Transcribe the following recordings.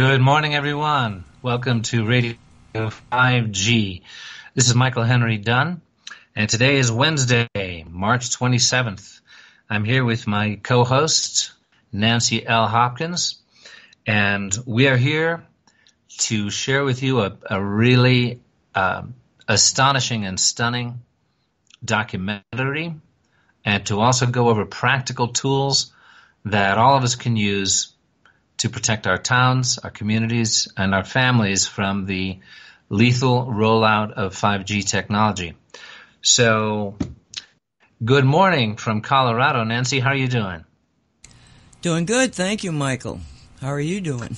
Good morning, everyone. Welcome to Radio 5G. This is Michael Henry Dunn, and today is Wednesday, March 27th. I'm here with my co-host, Nancy L. Hopkins, and we are here to share with you a really astonishing and stunning documentary, and to also go over practical tools that all of us can use to protect our towns, our communities, and our families from the lethal rollout of 5G technology. So, good morning from Colorado. Nancy, how are you doing? Doing good, thank you, Michael. How are you doing?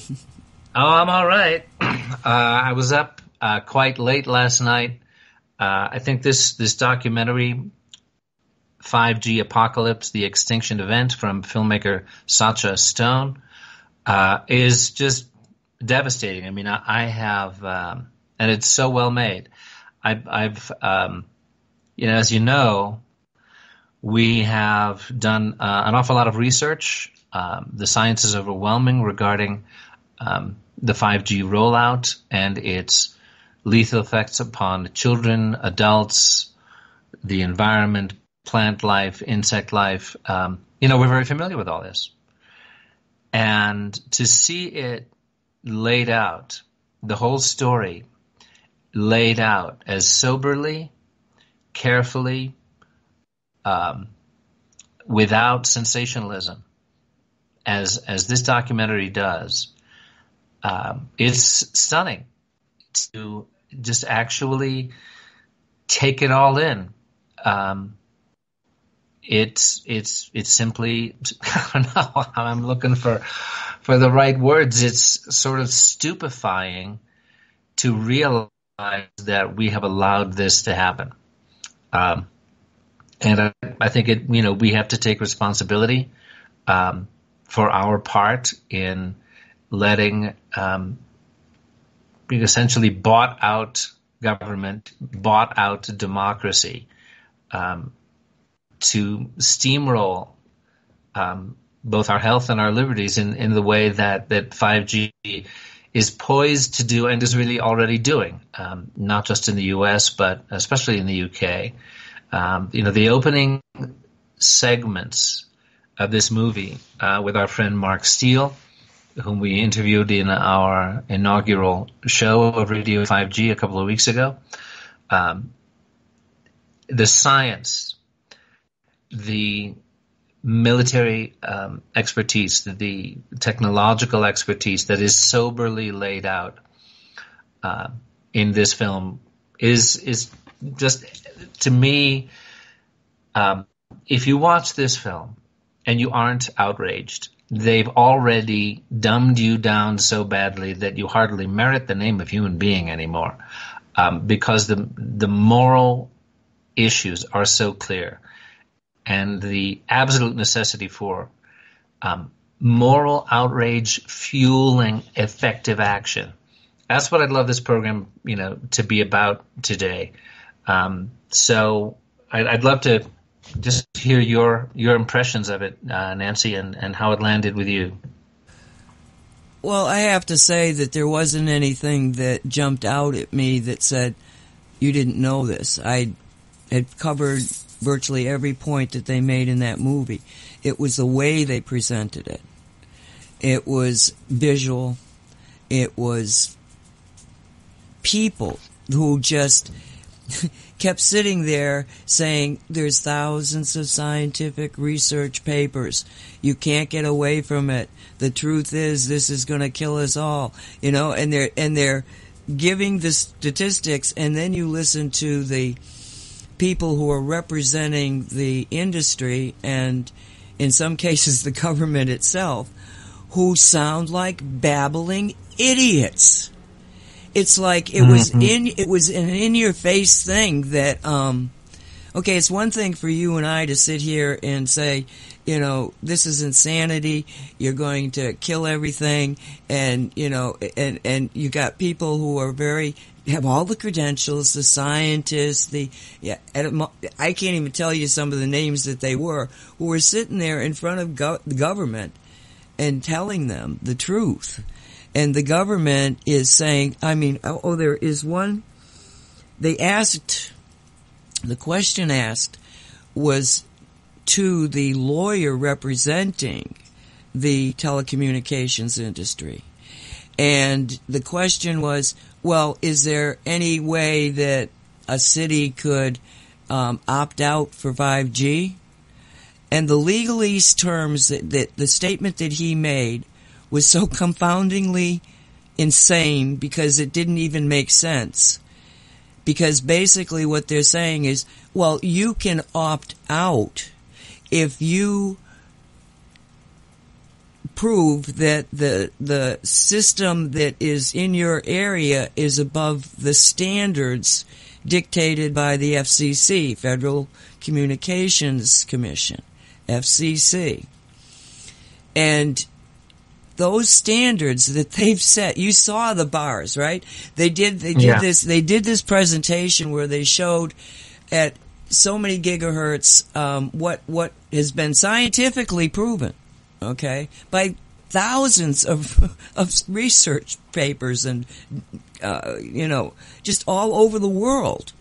Oh, I'm all right. I was up quite late last night. I think this documentary, 5G Apocalypse, the Extinction Event, from filmmaker Sacha is just devastating. I mean, I have, and it's so well made. I've as you know, we have done an awful lot of research. The science is overwhelming regarding the 5G rollout and its lethal effects upon children, adults, the environment, plant life, insect life. We're very familiar with all this. And to see it laid out, the whole story laid out as soberly, carefully, without sensationalism, as this documentary does, it's stunning to just actually take it all in. It's simply, I don't know, I'm looking for the right words. It's sort of stupefying to realize that we have allowed this to happen. And I think we have to take responsibility for our part in letting essentially bought out government, bought out democracy, to steamroll both our health and our liberties in the way that 5G is poised to do and is really already doing, not just in the U.S., but especially in the U.K. The opening segments of this movie with our friend Mark Steele, whom we interviewed in our inaugural show of Radio 5G a couple of weeks ago, the science, the military expertise, the technological expertise that is soberly laid out in this film is just, to me, if you watch this film and you aren't outraged, they've already dumbed you down so badly that you hardly merit the name of human being anymore, because the moral issues are so clear. And the absolute necessity for moral outrage fueling effective action. That's what I'd love this program, to be about today. So I'd love to just hear your impressions of it, Nancy, and how it landed with you. Well, I have to say that there wasn't anything that jumped out at me that said, you didn't know this. I had covered virtually every point that they made in that movie. It was the way they presented it. It was visual. It was people who just kept sitting there saying, there's thousands of scientific research papers. You can't get away from it. The truth is, this is going to kill us all. And they're giving the statistics, and then you listen to the people who are representing the industry and, in some cases, the government itself, who sound like babbling idiots. It's like it was an in-your-face thing that, okay, it's one thing for you and I to sit here and say, this is insanity. You're going to kill everything, and and you got people who are have all the credentials, the scientists, I can't even tell you some of the names that they were, who were sitting there in front of the government and telling them the truth. And the government is saying, there is one, the question asked was to the lawyer representing the telecommunications industry. And the question was, well, is there any way that a city could opt out for 5G? And the legalese terms that the statement that he made was so confoundingly insane because it didn't even make sense. Because basically what they're saying is, well, you can opt out if you prove that the system that is in your area is above the standards dictated by the FCC, Federal Communications Commission, FCC. And those standards that they've set, you saw the bars, right? They did this presentation where they showed at so many gigahertz what has been scientifically proven, okay, by thousands of research papers and just all over the world.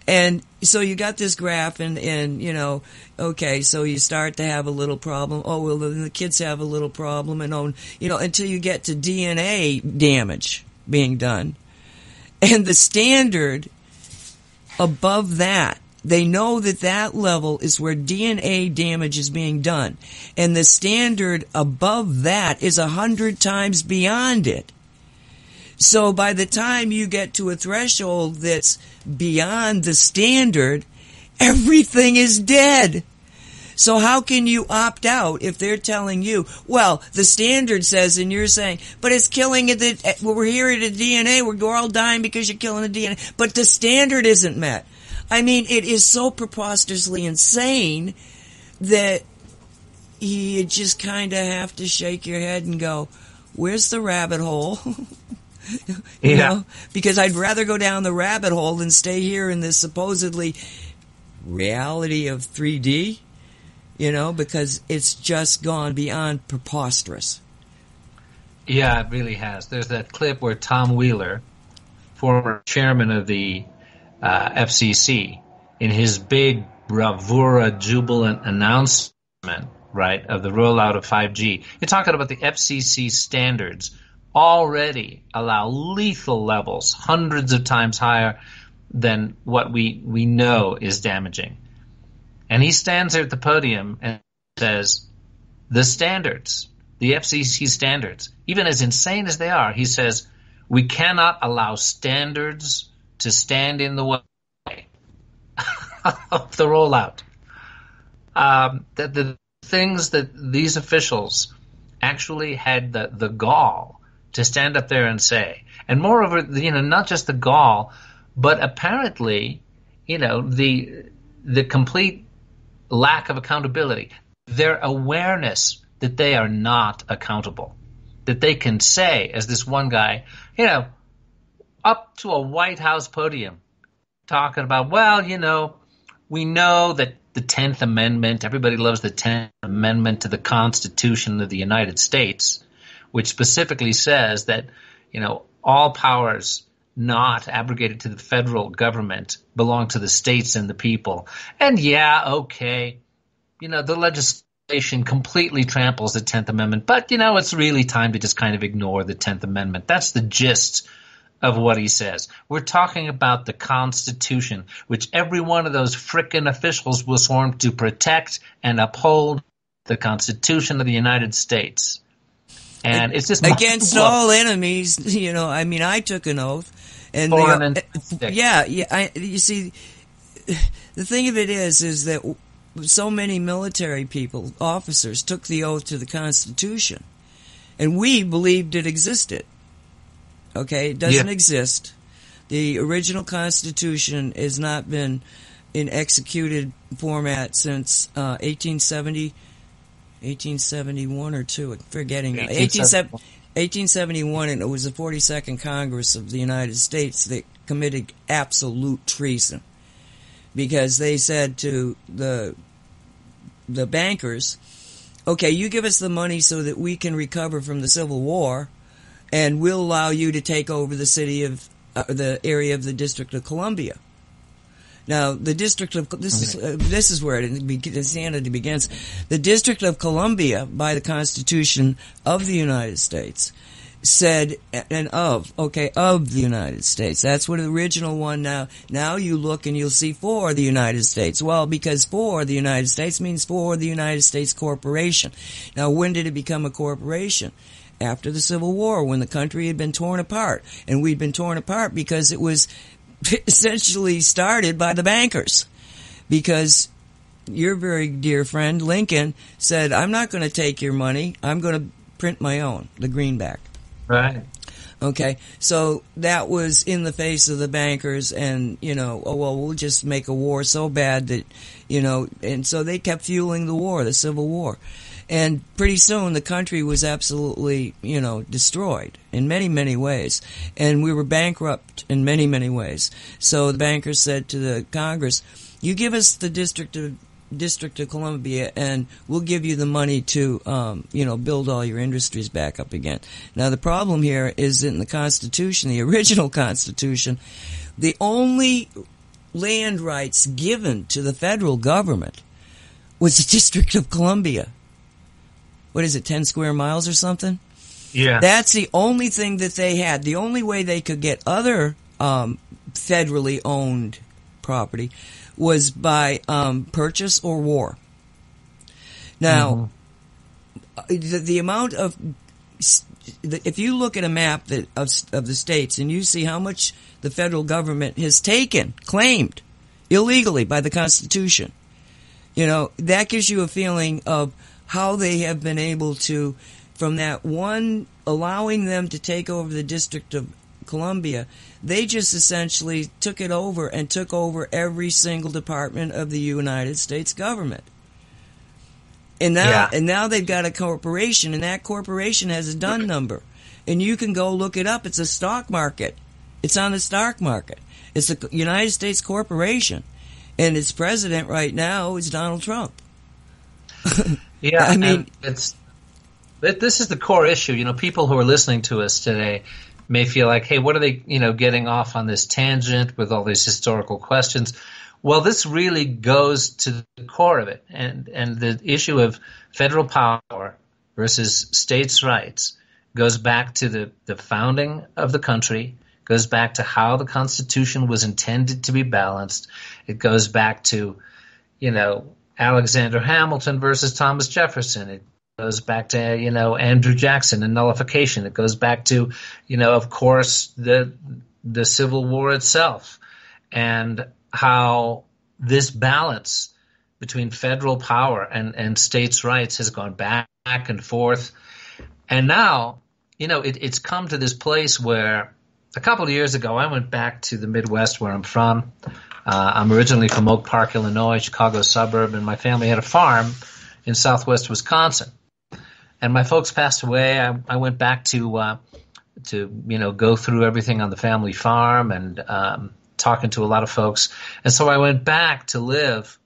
And so you got this graph and okay, so you start to have a little problem. Oh, well, the kids have a little problem, and until you get to DNA damage being done. And the standard above that, they know that level is where DNA damage is being done. And the standard above that is 100 times beyond it. So by the time you get to a threshold that's beyond the standard, everything is dead. So how can you opt out if they're telling you, well, the standard says, and you're saying, but it's killing it, we're here at the DNA, we're all dying because you're killing the DNA, but the standard isn't met. I mean, it is so preposterously insane that you just kind of have to shake your head and go, where's the rabbit hole? you know, because I'd rather go down the rabbit hole than stay here in this supposedly reality of 3D, because it's just gone beyond preposterous. Yeah, it really has. There's that clip where Tom Wheeler, former chairman of the FCC, in his big bravura jubilant announcement, right, of the rollout of 5G, you're talking about the FCC standards already allow lethal levels, hundreds of times higher than what we know is damaging. And he stands there at the podium and says, the standards, the FCC standards, even as insane as they are, he says, we cannot allow standards to stand in the way of the rollout. That the things that these officials actually had the gall to stand up there and say, and moreover, not just the gall, but apparently, the complete lack of accountability, their awareness that they are not accountable, that they can say, as this one guy, up to a White House podium, talking about, well, we know that the 10th Amendment, everybody loves the 10th Amendment to the Constitution of the United States, which specifically says that, all powers not abrogated to the federal government belong to the states and the people. And the legislation completely tramples the 10th Amendment, but, it's really time to just kind of ignore the 10th Amendment. That's the gist of what he says. We're talking about the Constitution, which every one of those frickin' officials was sworn to protect and uphold the Constitution of the United States. And it's just against all enemies, I took an oath. And you see, the thing of it is that so many military people, officers, took the oath to the Constitution. And we believed it existed. Okay, it doesn't exist. The original Constitution has not been in executed format since 1871 or two. I'm forgetting. 1871, and it was the 42nd Congress of the United States that committed absolute treason, because they said to the bankers, okay, you give us the money so that we can recover from the Civil War, and we'll allow you to take over the city of the area of the District of Columbia. Now, the District of this is where insanity begins. The District of Columbia, by the Constitution of the United States, said of the United States. That's what the original one. Now you look and you'll see for the United States. Well, because for the United States means for the United States Corporation. Now, when did it become a corporation? After the Civil War, when the country had been torn apart, and we'd been torn apart because it was essentially started by the bankers, because your very dear friend Lincoln said, I'm not going to take your money, I'm going to print my own, the greenback. Right. Okay, so that was in the face of the bankers, and, we'll just make a war so bad that, and so they kept fueling the war, the Civil War. And pretty soon the country was absolutely, destroyed in many, many ways. And we were bankrupt in many, many ways. So the bankers said to the Congress, you give us the District of Columbia and we'll give you the money to, build all your industries back up again. Now the problem here is in the Constitution, the original Constitution, the only land rights given to the federal government was the District of Columbia. What is it, 10 square miles or something? Yeah. That's the only thing that they had. The only way they could get other federally owned property was by purchase or war. Now, the amount of... If you look at a map of the states and you see how much the federal government has claimed, illegally by the Constitution, that gives you a feeling of how they have been able to, from that one, allowing them to take over the District of Columbia, they just essentially took it over and took over every single department of the United States government. And now they've got a corporation, and that corporation has a Dunn number. And you can go look it up. It's a stock market. It's on the stock market. It's a United States corporation. And its president right now is Donald Trump. Yeah, I mean, this is the core issue. People who are listening to us today may feel like, hey, what are they, getting off on this tangent with all these historical questions? Well, this really goes to the core of it. And the issue of federal power versus states' rights goes back to the founding of the country, goes back to how the Constitution was intended to be balanced. It goes back to, Alexander Hamilton versus Thomas Jefferson. It goes back to, Andrew Jackson and nullification. It goes back to, of course, the Civil War itself, and how this balance between federal power and states' rights has gone back and forth. And now, it's come to this place where a couple of years ago, I went back to the Midwest where I'm from. I'm originally from Oak Park, Illinois, Chicago suburb, and my family had a farm in southwest Wisconsin. And my folks passed away. I went back to go through everything on the family farm and talking to a lot of folks. And so I went back to live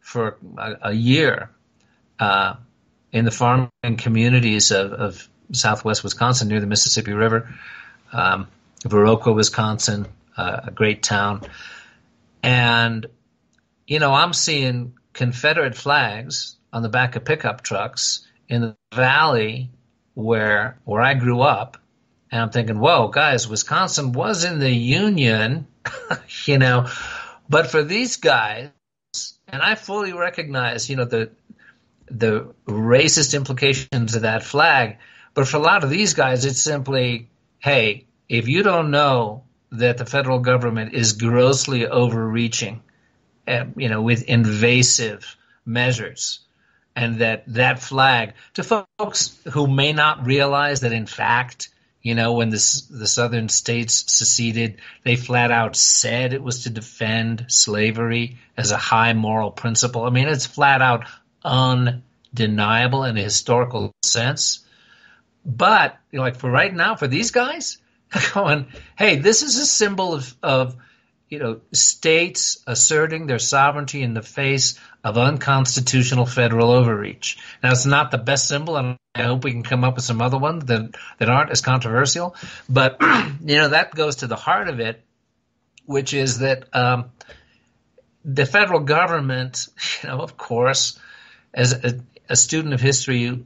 for a year in the farming communities of southwest Wisconsin near the Mississippi River, Viroqua, Wisconsin, a great town. And, I'm seeing Confederate flags on the back of pickup trucks in the valley where I grew up. And I'm thinking, whoa, guys, Wisconsin was in the Union, but for these guys, and I fully recognize, the racist implications of that flag, but for a lot of these guys, it's simply, hey, if you don't know that the federal government is grossly overreaching, with invasive measures, and that flag, to folks who may not realize that, in fact, when the southern states seceded, they flat out said it was to defend slavery as a high moral principle. I mean, it's flat out undeniable in a historical sense. But, for right now, for these guys, going, hey, this is a symbol of states asserting their sovereignty in the face of unconstitutional federal overreach. Now, it's not the best symbol, and I hope we can come up with some other ones that aren't as controversial. But, that goes to the heart of it, which is that the federal government, of course, as a student of history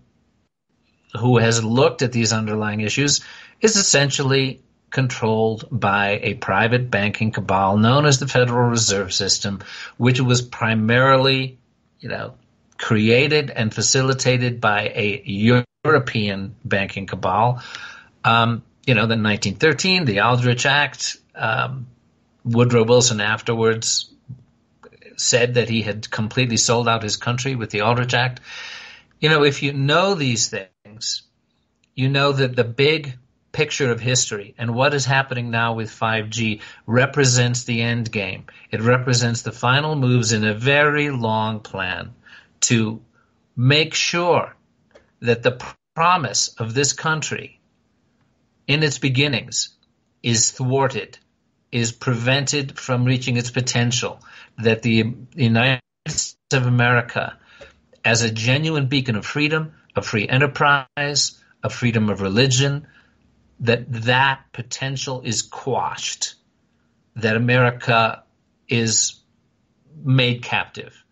who has looked at these underlying issues, is essentially controlled by a private banking cabal known as the Federal Reserve System, which was primarily, created and facilitated by a European banking cabal. Then 1913, the Aldrich Act, Woodrow Wilson afterwards said that he had completely sold out his country with the Aldrich Act. If you know these things, you know that the big picture of history and what is happening now with 5G represents the end game. It represents the final moves in a very long plan to make sure that the promise of this country in its beginnings is thwarted, is prevented from reaching its potential, that the United States of America, as a genuine beacon of freedom, of free enterprise, of freedom of religion, that potential is quashed, that America is made captive.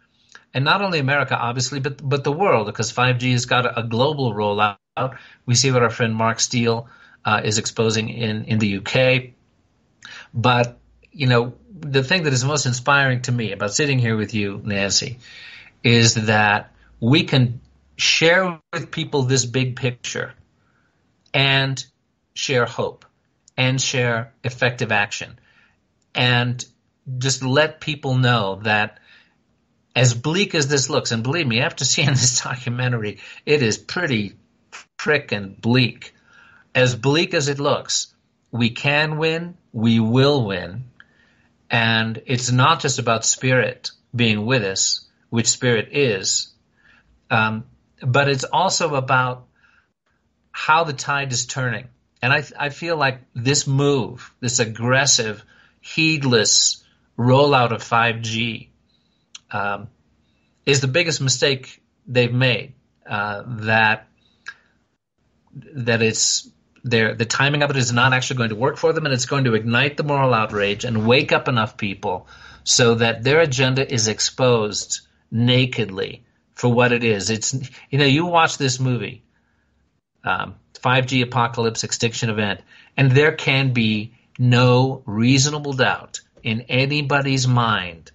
And not only America, obviously, but the world, because 5G has got a global rollout. We see what our friend Mark Steele is exposing in the UK. But, the thing that is most inspiring to me about sitting here with you, Nancy, is that we can share with people this big picture and share hope and share effective action and just let people know that as bleak as this looks, and believe me, after seeing this documentary, it is pretty frickin' bleak. As bleak as it looks, we can win, we will win, and it's not just about spirit being with us, which spirit is, but it's also about how the tide is turning. And I feel like this move, this aggressive, heedless rollout of 5G is the biggest mistake they've made. That it's the timing of it is not actually going to work for them, and it's going to ignite the moral outrage and wake up enough people so that their agenda is exposed nakedly for what it is. It's you watch this movie. 5G apocalypse extinction event, and there can be no reasonable doubt in anybody's mind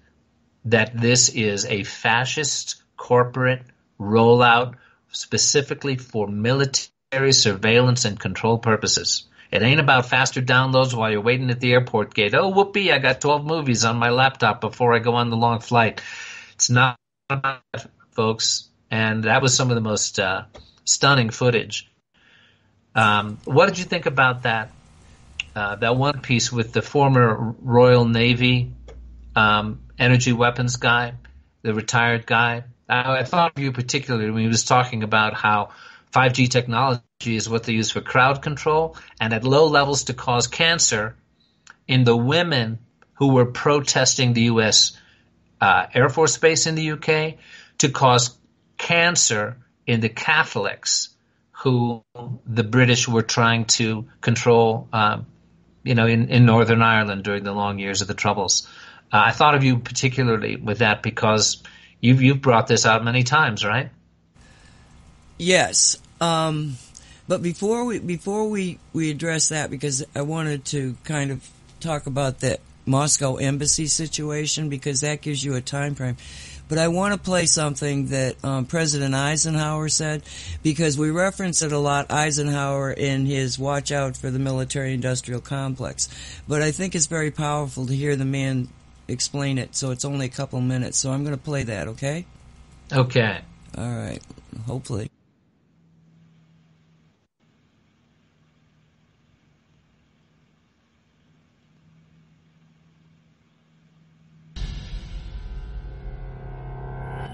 that this is a fascist corporate rollout specifically for military surveillance and control purposes. It ain't about faster downloads while you're waiting at the airport gate. Oh, whoopee, I got 12 movies on my laptop before I go on the long flight. It's not about that, folks, and that was some of the most stunning footage. What did you think about that one piece with the former Royal Navy energy weapons guy, the retired guy? I thought of you particularly when he was talking about how 5G technology is what they use for crowd control and at low levels to cause cancer in the women who were protesting the U.S. Air Force Base in the UK, to cause cancer in the Catholics who the British were trying to control, in Northern Ireland during the long years of the Troubles. I thought of you particularly with that because you've brought this out many times, right? Yes. But before we address that, because I wanted to kind of talk about that Moscow embassy situation, because that gives you a time frame. But I want to play something that President Eisenhower said, because we reference it a lot, Eisenhower, in his Watch Out for the Military-Industrial Complex. But I think it's very powerful to hear the man explain it, so it's only a couple minutes. So I'm going to play that, okay? Okay. All right. Hopefully.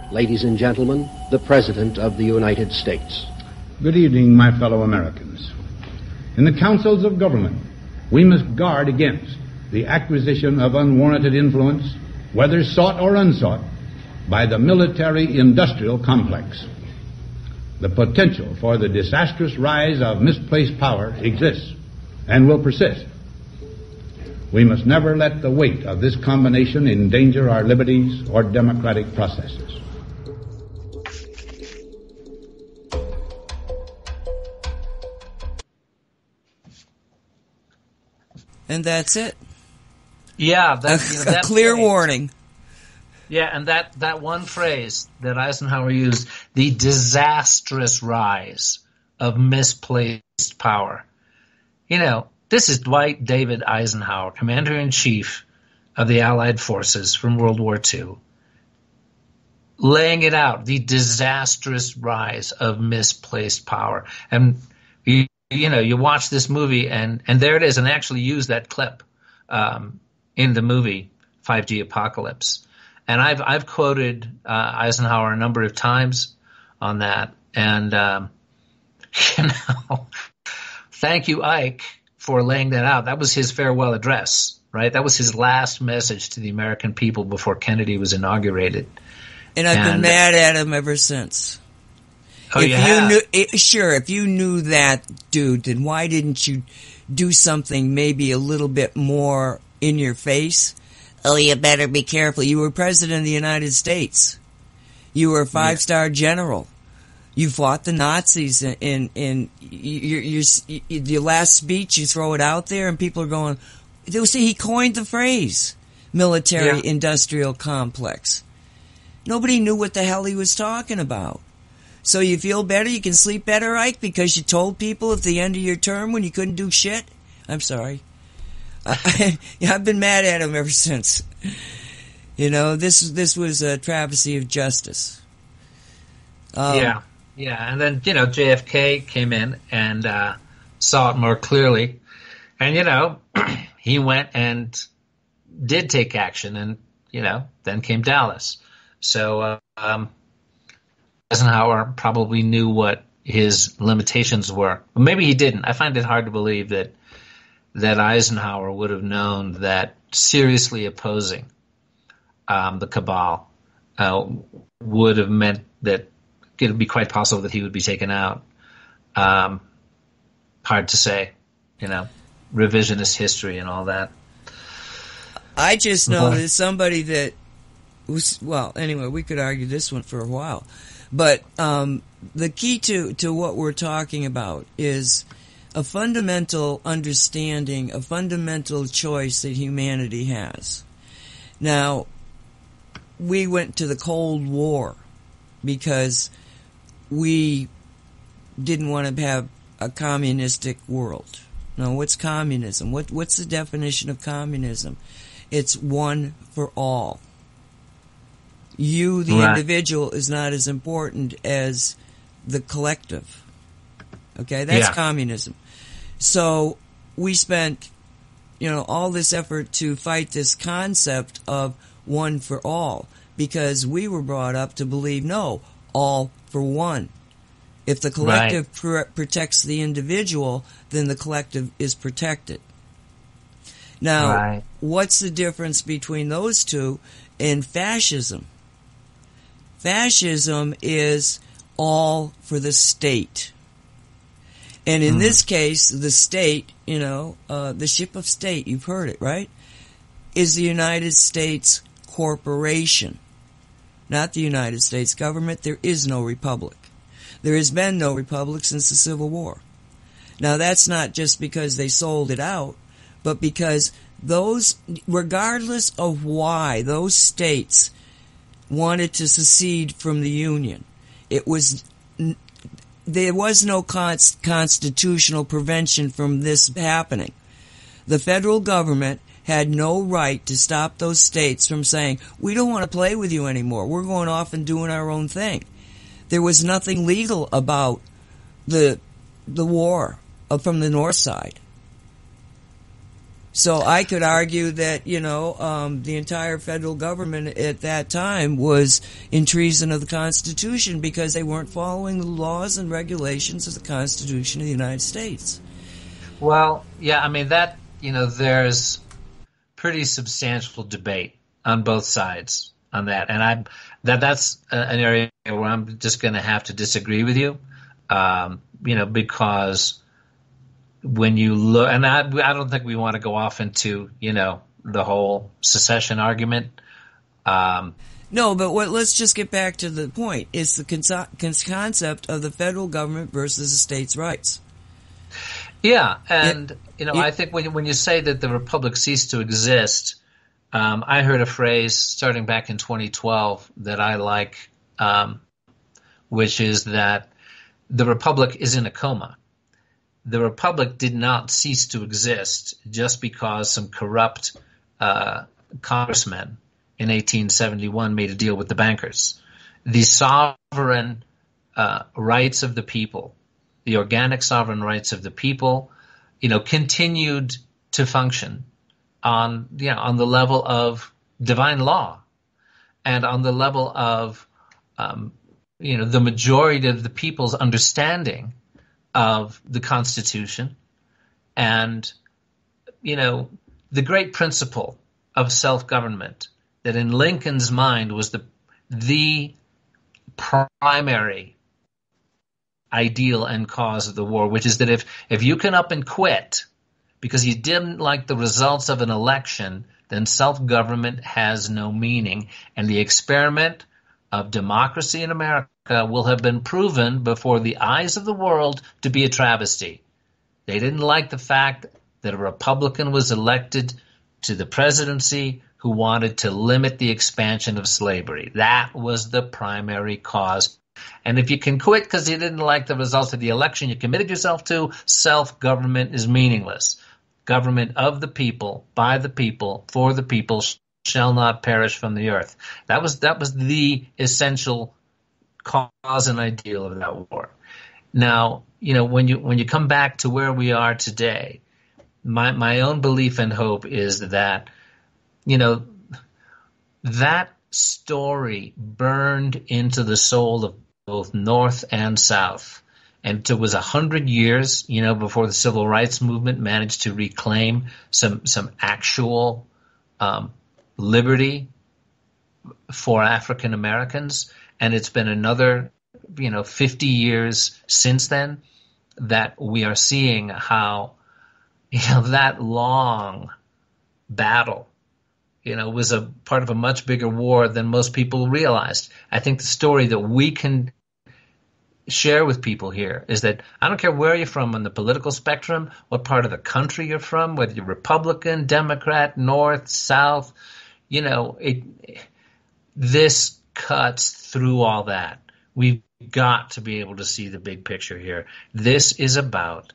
Ladies and gentlemen, the President of the United States. Good evening, my fellow Americans. In the councils of government, we must guard against the acquisition of unwarranted influence, whether sought or unsought, by the military-industrial complex. The potential for the disastrous rise of misplaced power exists and will persist. We must never let the weight of this combination endanger our liberties or democratic processes. And that's it. Yeah, a clear warning. Yeah, and that one phrase that Eisenhower used, the disastrous rise of misplaced power. You know, this is Dwight David Eisenhower, Commander-in-Chief of the Allied Forces from World War II, laying it out, the disastrous rise of misplaced power. And, you watch this movie, and there it is, and they actually use that clip in the movie 5G Apocalypse. And I've quoted Eisenhower a number of times on that. And, thank you, Ike, for laying that out. That was his farewell address, right? That was his last message to the American people before Kennedy was inaugurated. And I've been mad at him ever since. Oh, if you knew that, dude, then why didn't you do something maybe a little bit more in your face? Oh, you better be careful. You were president of the United States. You were a five-star general. You fought the Nazis in your last speech. You throw it out there, and people are going. They'll say he coined the phrase "military-industrial complex." Nobody knew what the hell he was talking about. So you feel better, you can sleep better, Ike, because you told people at the end of your term when you couldn't do shit? I'm sorry. I've been mad at him ever since. This was a travesty of justice. Yeah, and then, JFK came in and saw it more clearly. And, he went and did take action, and, then came Dallas. So Eisenhower probably knew what his limitations were. But maybe he didn't. I find it hard to believe that Eisenhower would have known that seriously opposing the cabal would have meant that it would be quite possible that he would be taken out. Hard to say, revisionist history and all that. I just know that somebody that was, well, anyway, we could argue this one for a while. But the key to what we're talking about is a fundamental understanding, a fundamental choice that humanity has. Now, we went to the Cold War because we didn't want to have a communistic world. Now, what's communism? What's the definition of communism? It's one for all. You, the individual, is not as important as the collective. Okay, that's communism. So we spent, all this effort to fight this concept of one for all because we were brought up to believe, no, all for one. If the collective protects the individual, then the collective is protected. Now, what's the difference between those two and fascism? Fascism is all for the state. And in this case, the state, the ship of state, you've heard it, right? Is the United States corporation, not the United States government. There is no republic. There has been no republic since the Civil War. Now, that's not just because they sold it out, but because regardless of why those states wanted to secede from the Union, there was no constitutional prevention from this happening. The federal government had no right to stop those states from saying, we don't want to play with you anymore. We're going off and doing our own thing. There was nothing legal about the war from the north side. So I could argue that, the entire federal government at that time was in treason of the Constitution because they weren't following the laws and regulations of the Constitution of the United States. Well, yeah, I mean, that, there's pretty substantial debate on both sides on that, and that's an area where I'm just going to have to disagree with you, because when you look, and I don't think we want to go off into the whole secession argument. No, but let's just get back to the point. It's the concept of the federal government versus the states' rights. Yeah, and I think when you say that the republic ceased to exist, I heard a phrase starting back in 2012 that I like, which is that the republic is in a coma. The republic did not cease to exist just because some corrupt congressmen in 1871 made a deal with the bankers. The sovereign rights of the people, the organic sovereign rights of the people, continued to function on the level of divine law and on the level of the majority of the people's understanding of the Constitution, and the great principle of self-government that in Lincoln's mind was the primary ideal and cause of the war, which is that if you can up and quit because you didn't like the results of an election, then self-government has no meaning, and the experiment of democracy in America will have been proven before the eyes of the world to be a travesty. They didn't like the fact that a Republican was elected to the presidency who wanted to limit the expansion of slavery. That was the primary cause. And if you can quit because you didn't like the results of the election you committed yourself to, self-government is meaningless. Government of the people, by the people, for the people, shall not perish from the earth. That was the essential cause and ideal of that war. Now, when you come back to where we are today, my own belief and hope is that, that story burned into the soul of both North and South. And it was 100 years, before the Civil Rights Movement managed to reclaim some actual liberty for African Americans. And it's been another, 50 years since then that we are seeing how, that long battle, was a part of a much bigger war than most people realized. I think the story that we can share with people here is that I don't care where you're from on the political spectrum, what part of the country you're from, whether you're Republican, Democrat, North, South, this cuts through all that. We've got to be able to see the big picture here. This is about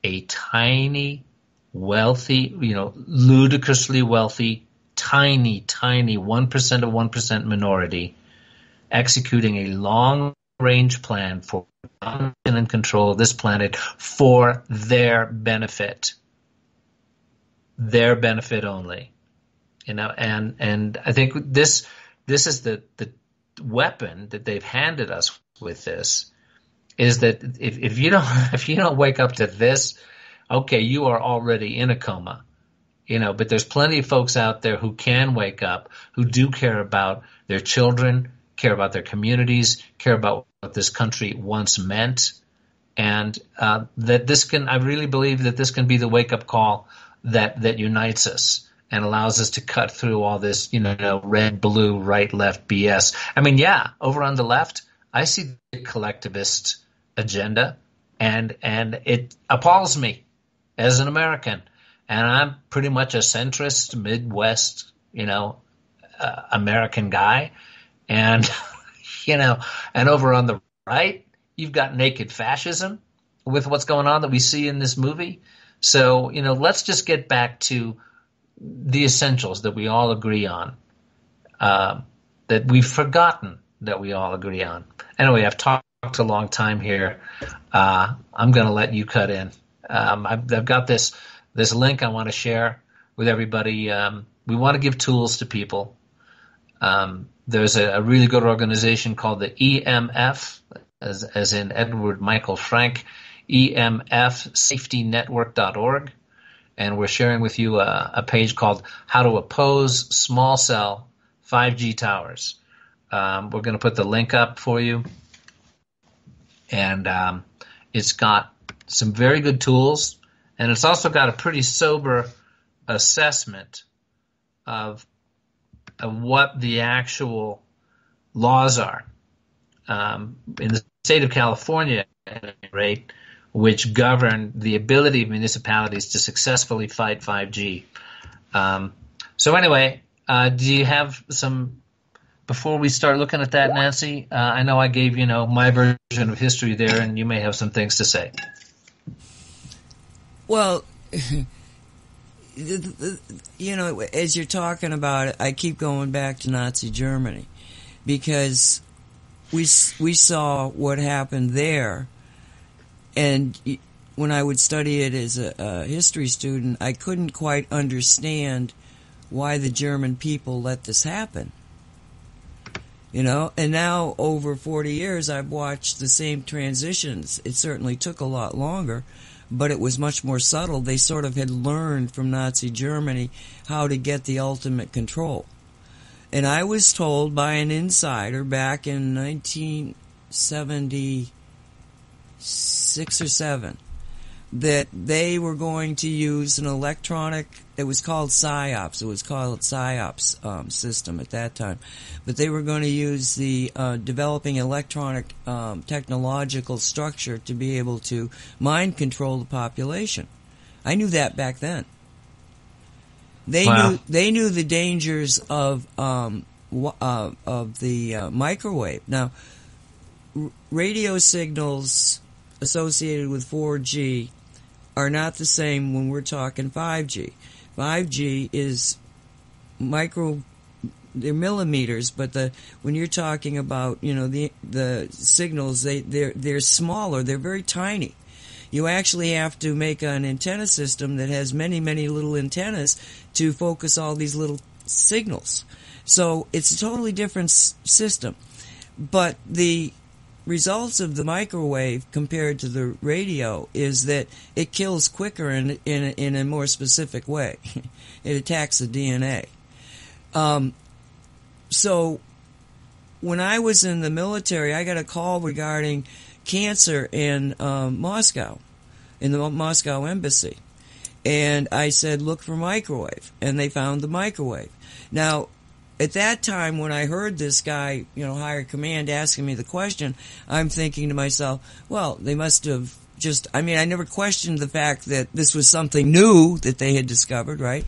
a tiny, wealthy, ludicrously wealthy, tiny 1% of 1% minority executing a long-range plan for domination and control of this planet for their benefit only. And I think this is the weapon that they've handed us with this, is that if you don't wake up to this, okay, you are already in a coma. But there's plenty of folks out there who can wake up, who do care about their children, care about their communities, care about what this country once meant, and that I really believe that this can be the wake-up call that unites us and allows us to cut through all this, red, blue, right, left BS. I mean, yeah, over on the left, I see the collectivist agenda, and it appalls me as an American. And I'm pretty much a centrist, Midwest, American guy. And, and over on the right, you've got naked fascism with what's going on that we see in this movie. So, let's just get back to the essentials that we all agree on, that we've forgotten that we all agree on. Anyway, I've talked a long time here. I'm going to let you cut in. I've got this link I want to share with everybody. We want to give tools to people. There's a really good organization called the EMF, as in Edward Michael Frank, emfsafetynetwork.org. And we're sharing with you a page called How to Oppose Small Cell 5G towers. We're going to put the link up for you. And it's got some very good tools, and it's also got a pretty sober assessment of what the actual laws are in the state of California, at any rate, which govern the ability of municipalities to successfully fight 5G. So anyway, do you have some, before we start looking at that, Nancy? I know I gave, my version of history there, and you may have some things to say. Well, as you're talking about it, I keep going back to Nazi Germany, because we saw what happened there, and when I would study it as a history student, I couldn't quite understand why the German people let this happen. And now over 40 years, I've watched the same transitions. It certainly took a lot longer, but it was much more subtle. They sort of had learned from Nazi Germany how to get the ultimate control. And I was told by an insider back in 1976 or 7 that they were going to use an electronic, it was called PSYOPs, it was called PSYOPs system at that time, but they were going to use the developing electronic technological structure to be able to mind control the population. I knew that back then. They knew the dangers of the microwave. Now, radio signals associated with 4G are not the same when we're talking 5G. 5G is they're millimeters, but when you're talking about the signals, they're smaller, they're very tiny. You actually have to make an antenna system that has many, many little antennas to focus all these little signals. So it's a totally different system. But the results of the microwave compared to the radio is that it kills quicker in a more specific way. It attacks the DNA. So when I was in the military, I got a call regarding cancer in Moscow, in the Moscow embassy. And I said, look for microwave. And they found the microwave. Now, at that time, when I heard this guy, higher command asking me the question, I'm thinking to myself, well, they must have I never questioned the fact that this was something new that they had discovered, right?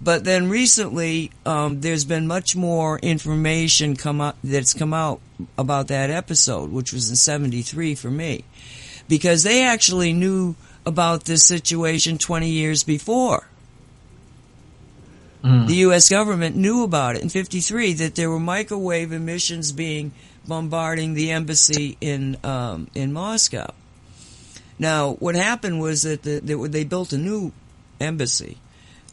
But then recently, there's been much more information that's come out about that episode, which was in '73 for me, because they actually knew about this situation 20 years before. The U.S. government knew about it in '53, that there were microwave emissions bombarding the embassy in Moscow. Now, what happened was that they built a new embassy,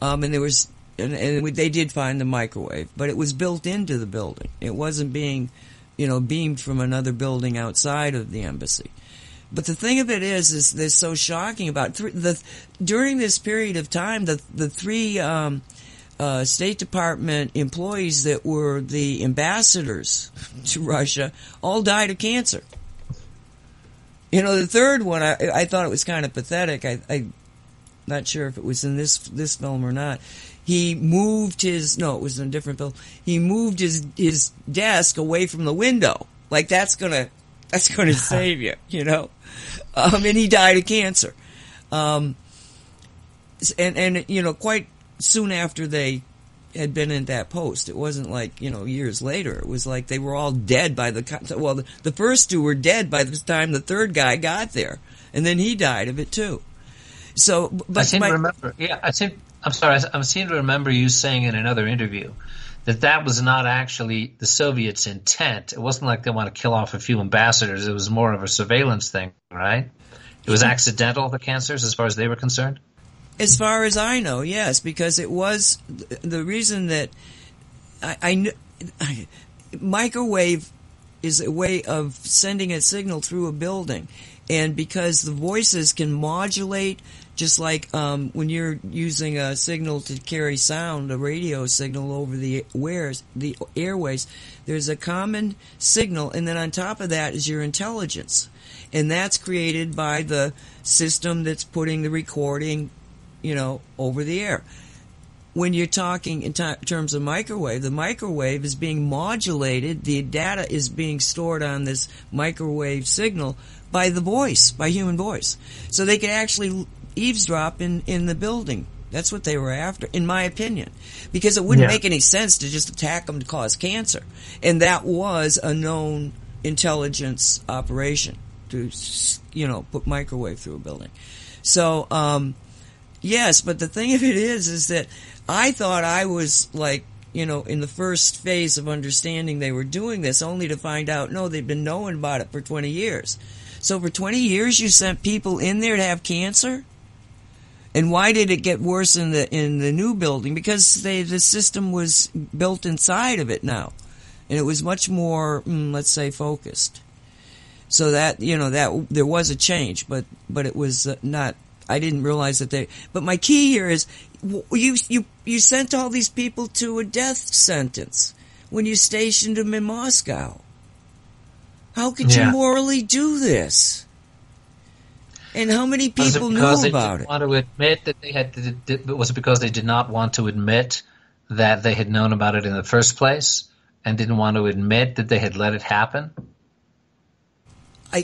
and they did find the microwave, but it was built into the building. It wasn't being, beamed from another building outside of the embassy. But the thing of it is they're so shocking about during this period of time, the three State Department employees that were the ambassadors to Russia all died of cancer. The third one, I thought it was kind of pathetic. I'm not sure if it was in this film or not. He moved it was in a different film. He moved his desk away from the window. Like that's gonna save you, and he died of cancer. And quite soon after they had been in that post. It wasn't like, years later. It was like they were all dead by the first two were dead by the time the third guy got there. And then he died of it too. So, but I seem to remember, I seem to remember you saying in another interview that was not actually the Soviets' intent. It wasn't like they want to kill off a few ambassadors. It was more of a surveillance thing, right? It was accidental, the cancers, as far as they were concerned? As far as I know, yes, because it was the reason that microwave is a way of sending a signal through a building. And because the voices can modulate, just like when you're using a signal to carry sound, a radio signal over the airways, there's a common signal, and then on top of that is your intelligence. And that's created by the system that's putting the recording, over the air. When you're talking in terms of microwave, the microwave is being modulated. The data is being stored on this microwave signal by the voice, by human voice. So they could actually eavesdrop in the building. That's what they were after, in my opinion. Because it wouldn't make any sense to just attack them to cause cancer. And that was a known intelligence operation to, put microwave through a building. So, yes, but the thing of it is that I thought I was in the first phase of understanding they were doing this, only to find out, no, they've been knowing about it for 20 years. So for 20 years you sent people in there to have cancer? And why did it get worse in the new building? Because the system was built inside of it now. And it was much more, let's say, focused. So that, that there was a change, but it was not. I didn't realize that but my key here is, you sent all these people to a death sentence when you stationed them in Moscow. How could you morally do this? And how many people knew about it? Want to admit that they had? Was it because they did not want to admit that they had known about it in the first place, and didn't want to admit that they had let it happen? I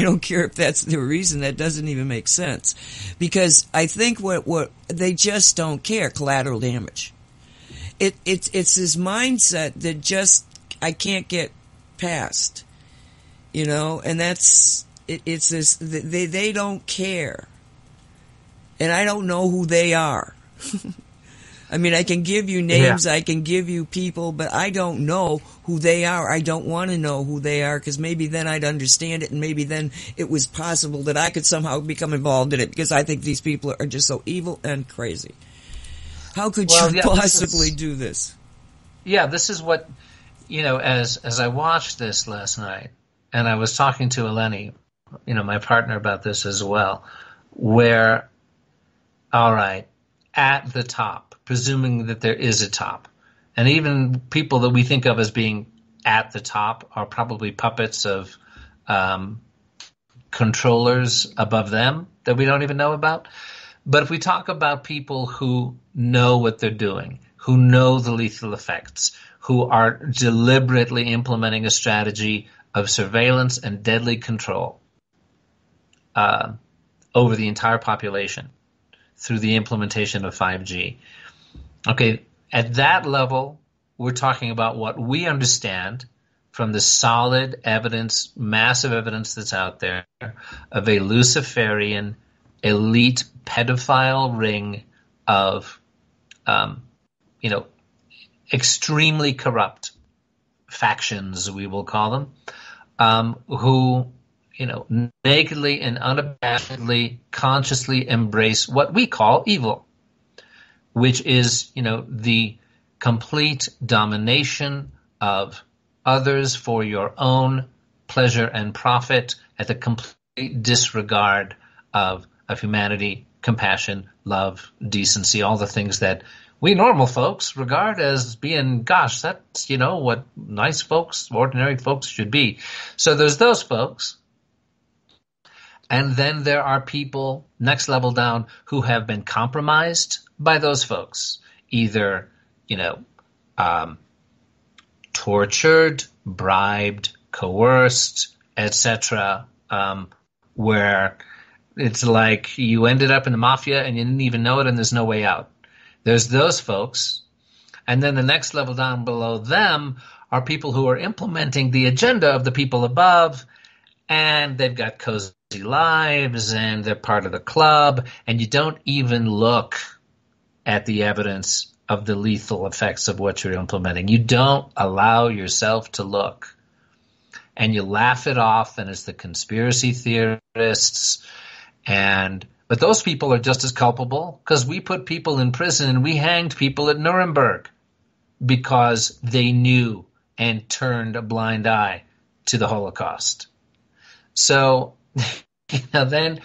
don't care if that's the reason. That doesn't even make sense, because I think what they just don't care. Collateral damage. It's this mindset that just I can't get past, and that's it's this. They don't care, and I don't know who they are. I mean, I can give you names, I can give you people, but I don't know who they are. I don't want to know who they are, because maybe then I'd understand it, and maybe then it was possible that I could somehow become involved in it, because I think these people are just so evil and crazy. How could you possibly do this? Yeah, this is what, as I watched this last night, and I was talking to Eleni, my partner, about this as well, where, all right, at the top, presuming that there is a top. And even people that we think of as being at the top are probably puppets of controllers above them that we don't even know about. But if we talk about people who know what they're doing, who know the lethal effects, who are deliberately implementing a strategy of surveillance and deadly control over the entire population through the implementation of 5G, okay, at that level, we're talking about what we understand from the solid evidence, massive evidence that's out there of a Luciferian elite pedophile ring of, extremely corrupt factions, we will call them, who, nakedly and unabashedly, consciously embrace what we call evil, which is, the complete domination of others for your own pleasure and profit, at the complete disregard of humanity, compassion, love, decency, all the things that we normal folks regard as being, gosh, that's, what nice folks, ordinary folks should be. So there's those folks. And then there are people next level down who have been compromised by those folks, either, tortured, bribed, coerced, etc., where it's like you ended up in the mafia and you didn't even know it, and there's no way out. There's those folks. And then the next level down below them are people who are implementing the agenda of the people above, and they've got cozy lives, and they're part of the club, and you don't even look at the evidence of the lethal effects of what you're implementing. You don't allow yourself to look, and you laugh it off, and it's the conspiracy theorists, but those people are just as culpable, because we put people in prison and we hanged people at Nuremberg because they knew and turned a blind eye to the Holocaust. So, then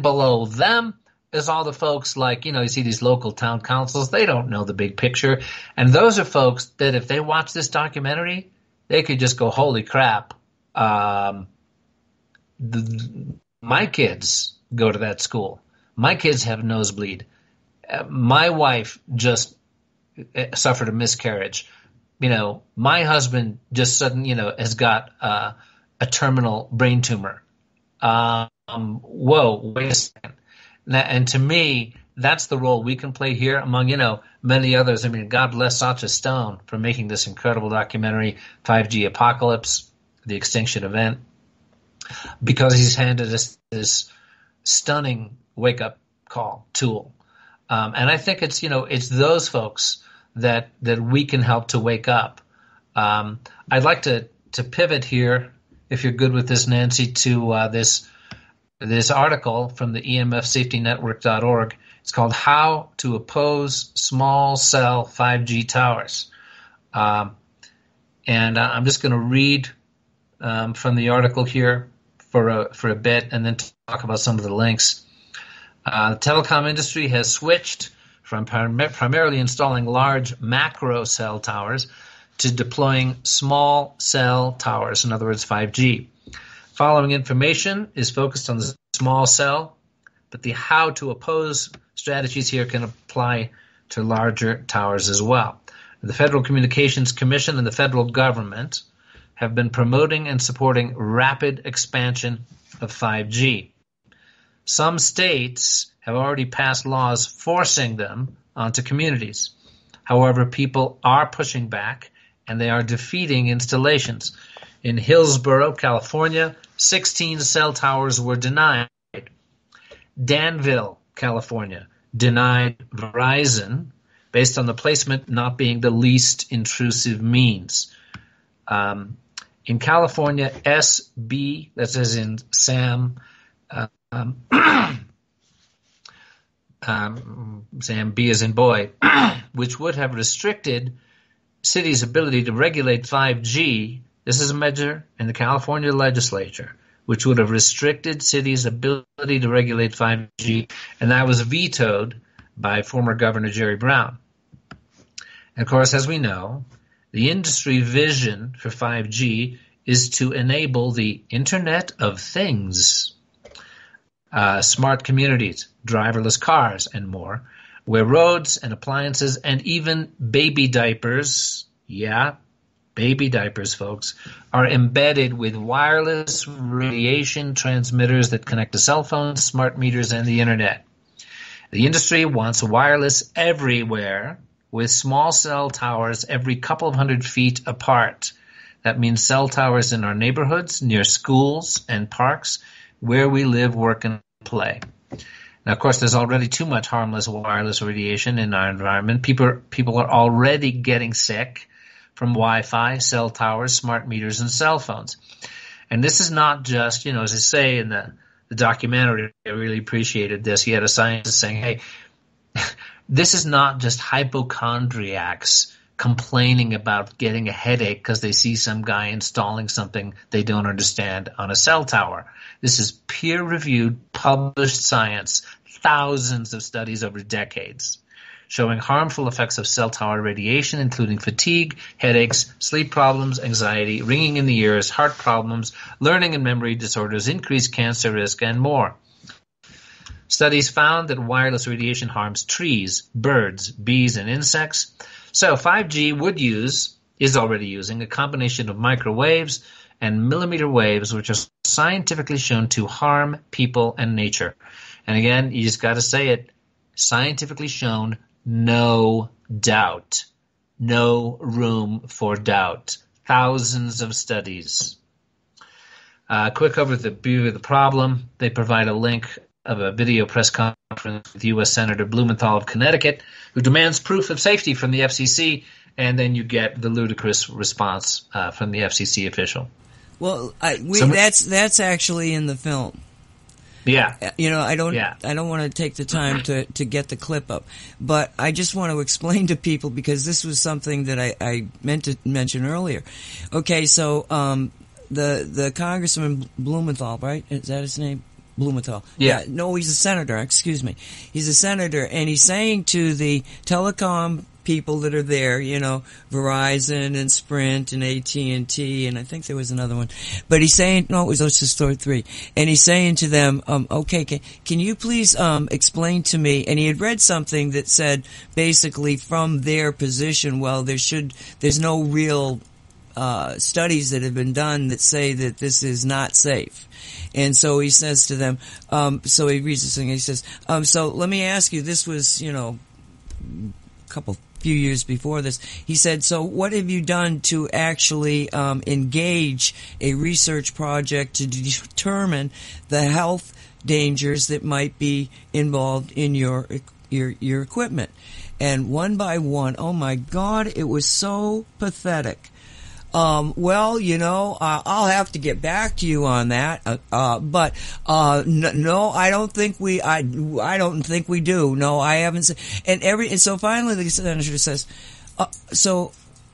below them is all the folks like, you see these local town councils, they don't know the big picture. And those are folks that if they watch this documentary, they could just go, holy crap. My kids go to that school. My kids have nosebleed. My wife just suffered a miscarriage. My husband just has got a terminal brain tumor. Whoa, wait a second. And to me, that's the role we can play here among, many others. I mean, God bless Sacha Stone for making this incredible documentary, 5G Apocalypse, the Extinction Event, because he's handed us this stunning wake-up call tool. And I think it's those folks that we can help to wake up. I'd like to pivot here, if you're good with this, Nancy, to this article from the EMFSafetyNetwork.org. It's called How to Oppose Small Cell 5G Towers. And I'm just going to read from the article here for a bit and then talk about some of the links. The telecom industry has switched from primarily installing large macro cell towers to deploying small cell towers, in other words, 5G. Following information is focused on the small cell, but the how to oppose strategies here can apply to larger towers as well. The Federal Communications Commission and the federal government have been promoting and supporting rapid expansion of 5G. Some states have already passed laws forcing them onto communities. However, people are pushing back and they are defeating installations. In Hillsborough, California, 16 cell towers were denied. Danville, California, denied Verizon based on the placement not being the least intrusive means. In California, SB, that says in Sam, Sam B as in boy, which would have restricted cities' ability to regulate 5G. This is a measure in the California legislature, which would have restricted cities' ability to regulate 5G, and that was vetoed by former Governor Jerry Brown. And of course, as we know, the industry vision for 5G is to enable the Internet of Things, smart communities, driverless cars, and more, where roads and appliances and even baby diapers, baby diapers, folks, are embedded with wireless radiation transmitters that connect to cell phones, smart meters, and the Internet. The industry wants wireless everywhere, with small cell towers every couple of 100 feet apart. That means cell towers in our neighborhoods, near schools and parks, where we live, work, and play. Now, of course, there's already too much harmless wireless radiation in our environment. People are already getting sick from Wi-Fi, cell towers, smart meters, and cell phones. And this is not just, as I say in the documentary, I really appreciated this. He had a scientist saying, hey, this is not just hypochondriacs complaining about getting a headache because they see some guy installing something they don't understand on a cell tower. This is peer-reviewed, published science, thousands of studies over decades, showing harmful effects of cell tower radiation, including fatigue, headaches, sleep problems, anxiety, ringing in the ears, heart problems, learning and memory disorders, increased cancer risk, and more. Studies found that wireless radiation harms trees, birds, bees, and insects. So 5G is already using a combination of microwaves and millimeter waves, which are scientifically shown to harm people and nature. And again, you just got to say it, scientifically shown, no doubt, no room for doubt. Thousands of studies. Quick overview of the problem. They provide a link of a video press conference with U.S. Senator Blumenthal of Connecticut, who demands proof of safety from the FCC, and then you get the ludicrous response from the FCC official. Well, that's actually in the film. Yeah. I don't want to take the time to get the clip up, but I just want to explain to people, because this was something that I meant to mention earlier. Okay, so the Congressman Blumenthal, right? Is that his name? Blumenthal. Yeah. No, he's a senator. Excuse me. He's a senator, and he's saying to the telecom people that are there, Verizon and Sprint and AT&T, and I think there was another one. But he's saying, no, it was just store 3. And he's saying to them, okay, can you please explain to me? And he had read something that said, basically, from their position, well, there's no real studies that have been done that say that this is not safe. And so he says to them, so he reads this thing, and he says, so let me ask you, this was, few years before this. He said, so what have you done to actually engage a research project to determine the health dangers that might be involved in your equipment? And one by one, oh my God, it was so pathetic. Well, I'll have to get back to you on that. But no, I don't think I don't think we do. No, I haven't. And so finally the senator says, so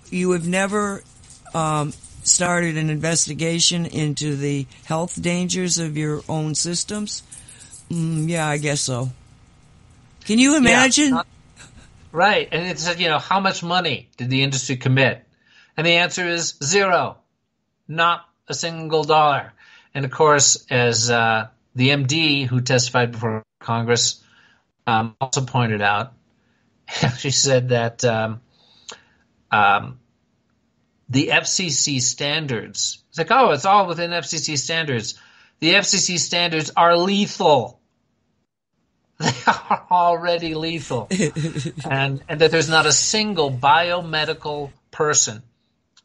you have never, started an investigation into the health dangers of your own systems? Yeah, I guess so. Can you imagine? Yeah, right. And it said, how much money did the industry commit? And the answer is 0, not a single dollar. And of course, as the MD who testified before Congress also pointed out, she said that the FCC standards, it's like, oh, it's all within FCC standards. The FCC standards are lethal. They are already lethal. and that there's not a single biomedical person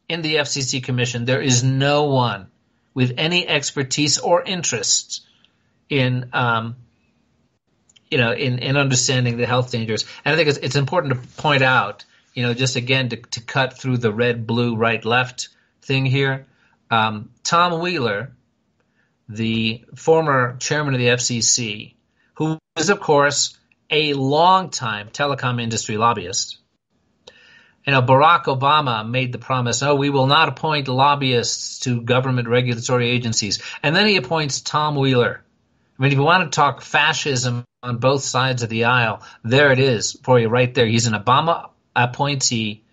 in the FCC Commission. There is no one with any expertise or interest in, in understanding the health dangers. And I think it's important to point out, just again to cut through the red, blue, right, left thing here. Tom Wheeler, the former chairman of the FCC, who is of course a longtime telecom industry lobbyist. Barack Obama made the promise, we will not appoint lobbyists to government regulatory agencies. And then he appoints Tom Wheeler. I mean, if you want to talk fascism on both sides of the aisle, there it is for you right there. He's an Obama appointee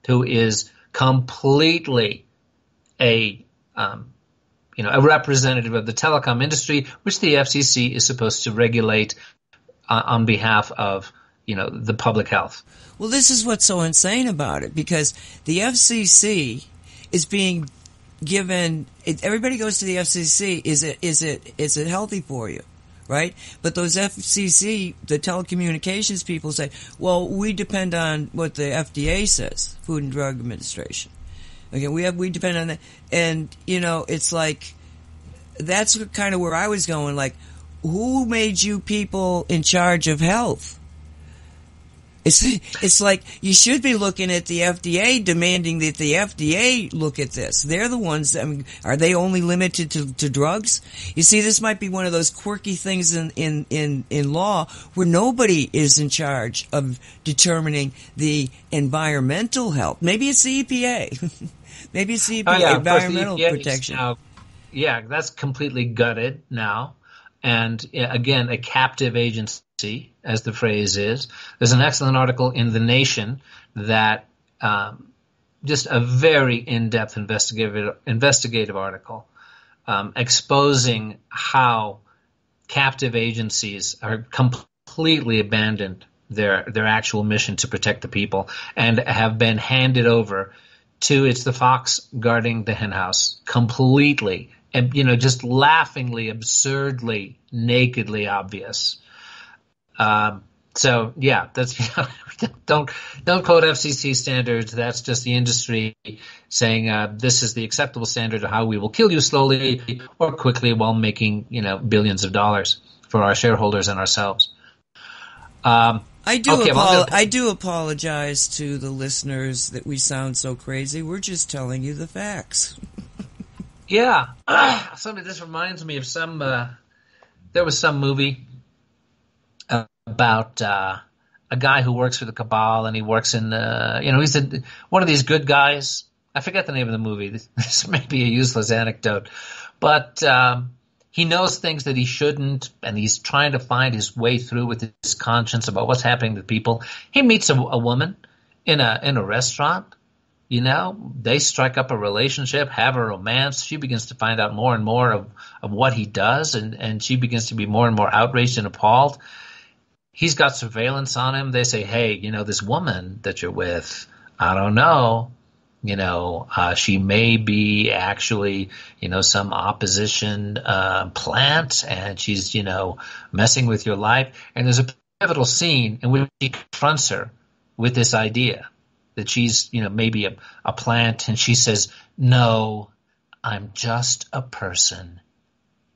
who is completely a representative of the telecom industry, which the FCC is supposed to regulate on behalf of, the public health. Well, this is what's so insane about it, because the FCC is being given. Everybody goes to the FCC. Is it healthy for you, right? But those FCC, the telecommunications people say, well, we depend on what the FDA says, Food and Drug Administration. Okay, we depend on that, and it's like that's kind of where I was going. Like, who made you people in charge of health? It's like you should be looking at the FDA, demanding that the FDA look at this. They're the ones. Are they only limited to drugs? You see, this might be one of those quirky things in law where nobody is in charge of determining the environmental health. Maybe it's the EPA. Maybe it's the EPA, environmental protection. Now, that's completely gutted now, and again, a captive agency, as the phrase is. There's an excellent article in The Nation that just a very in-depth investigative article exposing how captive agencies are completely abandoned their actual mission to protect the people and have been handed over to, it's the fox guarding the henhouse completely, and just laughingly, absurdly, nakedly obvious. So yeah, that's don't quote FCC standards. That's just the industry saying this is the acceptable standard of how we will kill you slowly or quickly while making billions of dollars for our shareholders and ourselves. I do apologize to the listeners that we sound so crazy. We're just telling you the facts. Yeah, this reminds me of some. There was some movie about a guy who works for the cabal, and he works in he's one of these good guys I forget the name of the movie. This may be a useless anecdote, but he knows things that he shouldn't, and he's trying to find his way through with his conscience about what's happening to people. He meets a woman in a restaurant. You know, they strike up a relationship, have a romance. She begins to find out more and more of what he does, and she begins to be more and more outraged and appalled. He's got surveillance on him. They say, hey, you know, this woman that you're with, I don't know. You know, she may be actually, you know, some opposition plant, and she's, you know, messing with your life. And there's a pivotal scene in which he confronts her with this idea that she's, you know, maybe a plant, and she says, no, I'm just a person.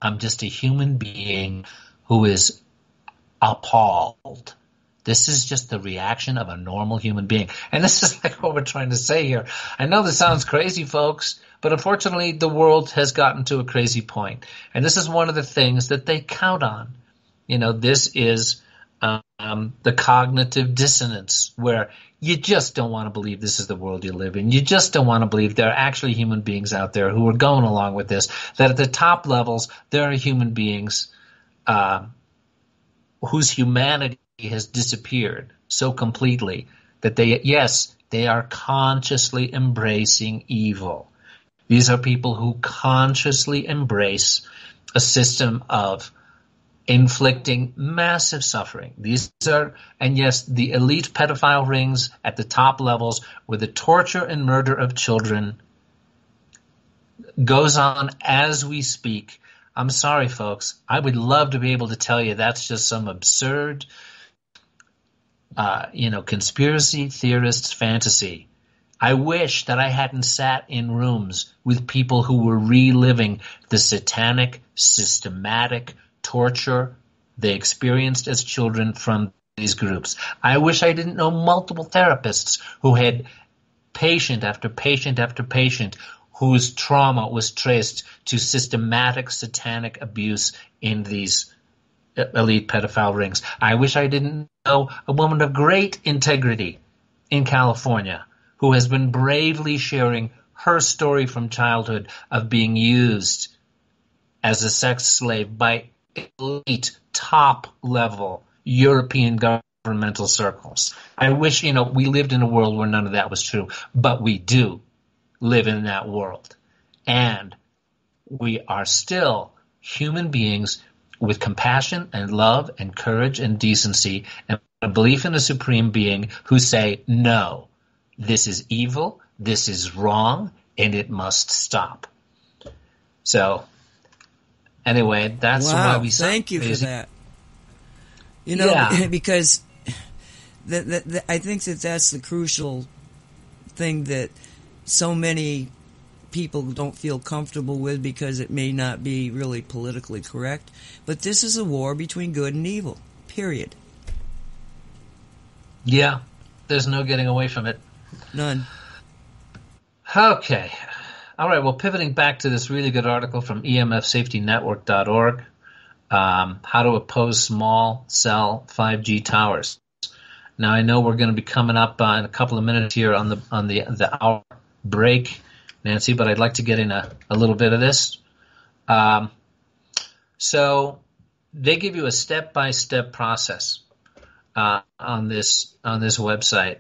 I'm just a human being who is appalled. This is just the reaction of a normal human being. And this is like what we're trying to say here. I know this sounds crazy, folks, but unfortunately the world has gotten to a crazy point. And this is one of the things that they count on. You know, this is the cognitive dissonance, where you just don't want to believe this is the world you live in. You just don't want to believe there are actually human beings out there who are going along with this, that at the top levels there are human beings whose humanity has disappeared so completely that they are consciously embracing evil. These are people who consciously embrace a system of inflicting massive suffering. These are, and yes, the elite pedophile rings at the top levels, where the torture and murder of children goes on as we speak. I'm sorry, folks. I would love to be able to tell you that's just some absurd, conspiracy theorists' fantasy. I wish that I hadn't sat in rooms with people who were reliving the satanic, systematic torture they experienced as children from these groups. I wish I didn't know multiple therapists who had patient after patient after patient whose trauma was traced to systematic satanic abuse in these elite pedophile rings. I wish I didn't know a woman of great integrity in California who has been bravely sharing her story from childhood of being used as a sex slave by elite, top-level European governmental circles. I wish, we lived in a world where none of that was true, but we do live in that world. And we are still human beings with compassion and love and courage and decency and a belief in a supreme being who say, no, this is evil, this is wrong, and it must stop. So, anyway, that's why we thank you crazy. for that. Because I think that's the crucial thing that so many people don't feel comfortable with, because it may not be really politically correct. But this is a war between good and evil, period. Yeah, there's no getting away from it. None. Okay. All right, well, pivoting back to this really good article from emfsafetynetwork.org, how to oppose small cell 5G towers. Now, I know we're going to be coming up in a couple of minutes here on the hour break, Nancy, but I'd like to get in a little bit of this. So they give you a step-by-step process on this website.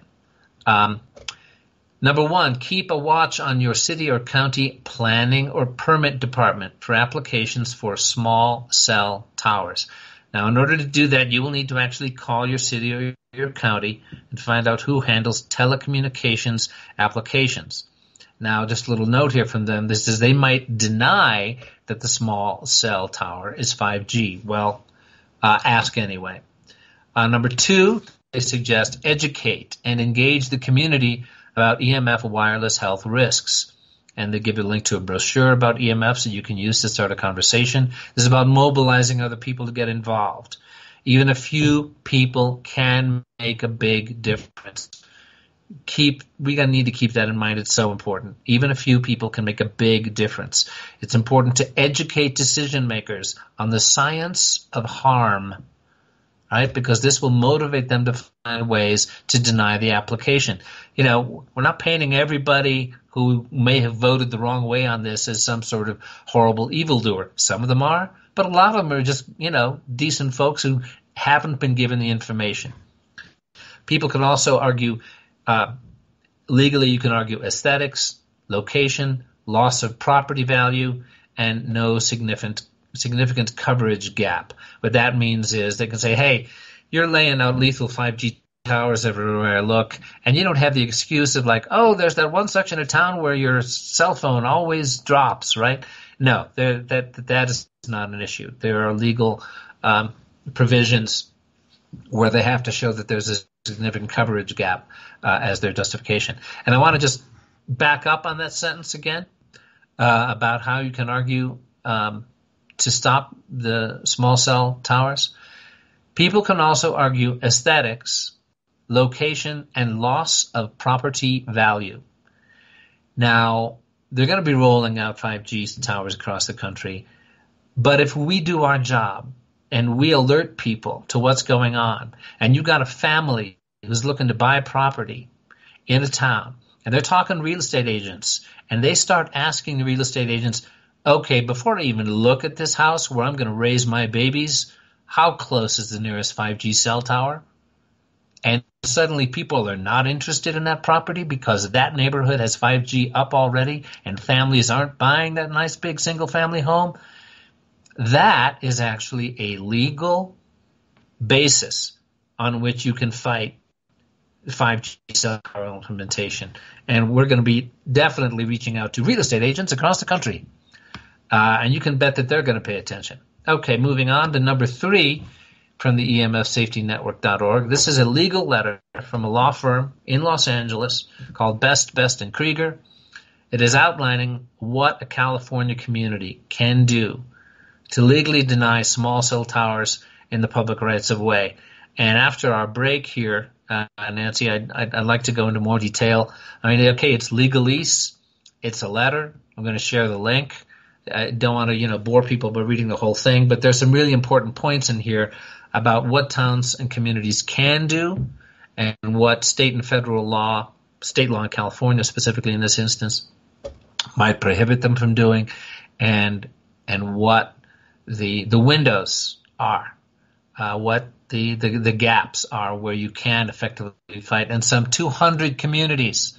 Number one, keep a watch on your city or county planning or permit department for applications for small cell towers. Now, in order to do that, you will need to actually call your city or your county and find out who handles telecommunications applications. Now, just a little note here from them. This is they might deny that the small cell tower is 5G. Well, ask anyway. Number two, they suggest educate and engage the community about EMF wireless health risks. And they give you a link to a brochure about EMF so you can use to start a conversation. This is about mobilizing other people to get involved. Even a few people can make a big difference. We need to keep that in mind. It's so important. Even a few people can make a big difference. It's important to educate decision makers on the science of harm right? Because this will motivate them to find ways to deny the application. We're not painting everybody who may have voted the wrong way on this as some sort of horrible evildoer. Some of them are, but a lot of them are just, decent folks who haven't been given the information. People can also argue, legally you can argue aesthetics, location, loss of property value, and no significant coverage gap. What that means is they can say, hey, you're laying out lethal 5G towers everywhere I look, and you don't have the excuse of like, oh, there's that one section of town where your cell phone always drops, right? No, that is not an issue. There are legal provisions where they have to show that there's a significant coverage gap as their justification. And I want to just back up on that sentence again about how you can argue to stop the small cell towers. People can also argue aesthetics, location, and loss of property value. Now, they're going to be rolling out 5G towers across the country, but if we do our job and we alert people to what's going on, and you've got a family who's looking to buy property in a town, and they're talking real estate agents, and they start asking the real estate agents, okay, before I even look at this house where I'm going to raise my babies, how close is the nearest 5G cell tower? And suddenly people are not interested in that property because that neighborhood has 5G up already and families aren't buying that nice big single family home. That is actually a legal basis on which you can fight 5G cell tower implementation. And we're going to be definitely reaching out to real estate agents across the country. And you can bet that they're going to pay attention. Okay, moving on to number 3 from the EMFsafetynetwork.org. This is a legal letter from a law firm in Los Angeles called Best & Krieger. It is outlining what a California community can do to legally deny small cell towers in the public rights of way. And after our break here, Nancy, I'd like to go into more detail. I mean, okay, it's legalese. It's a letter. I'm going to share the link. I don't want to, bore people by reading the whole thing, but there's some really important points in here about what towns and communities can do and what state and federal law, state law in California specifically in this instance, might prohibit them from doing, and what the windows are, what the gaps are where you can effectively fight. And some 200 communities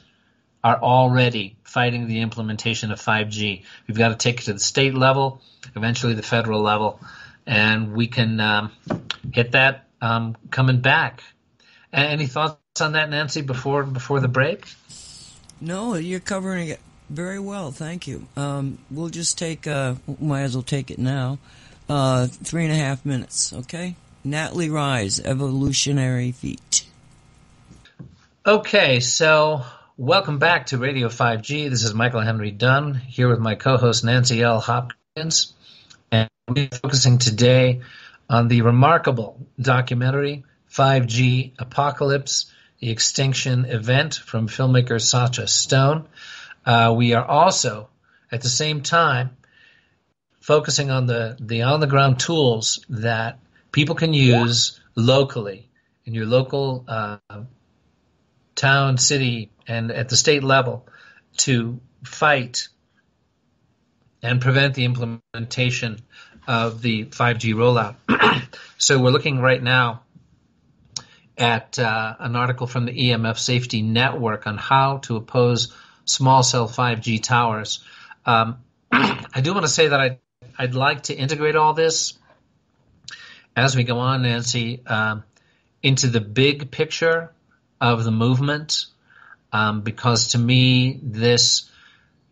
are already fighting the implementation of 5G. We've got to take it to the state level, eventually the federal level, and we can hit that coming back. Any thoughts on that, Nancy, before the break? No, you're covering it very well. Thank you. We'll just take, might as well take it now, 3.5 minutes, okay? Natalie Rise, Evolutionary Feat. Okay, so welcome back to Radio 5G. This is Michael Henry Dunn, here with my co-host Nancy L. Hopkins. And we're focusing today on the remarkable documentary 5G Apocalypse, the Extinction Event from filmmaker Sacha Stone. We are also, at the same time, focusing on the on-the-ground tools that people can use locally in your local town, city, and at the state level to fight and prevent the implementation of the 5G rollout. So we're looking right now at an article from the EMF Safety Network on how to oppose small cell 5G towers. I do want to say that I'd like to integrate all this as we go on, Nancy, into the big picture of the movement, because to me, this,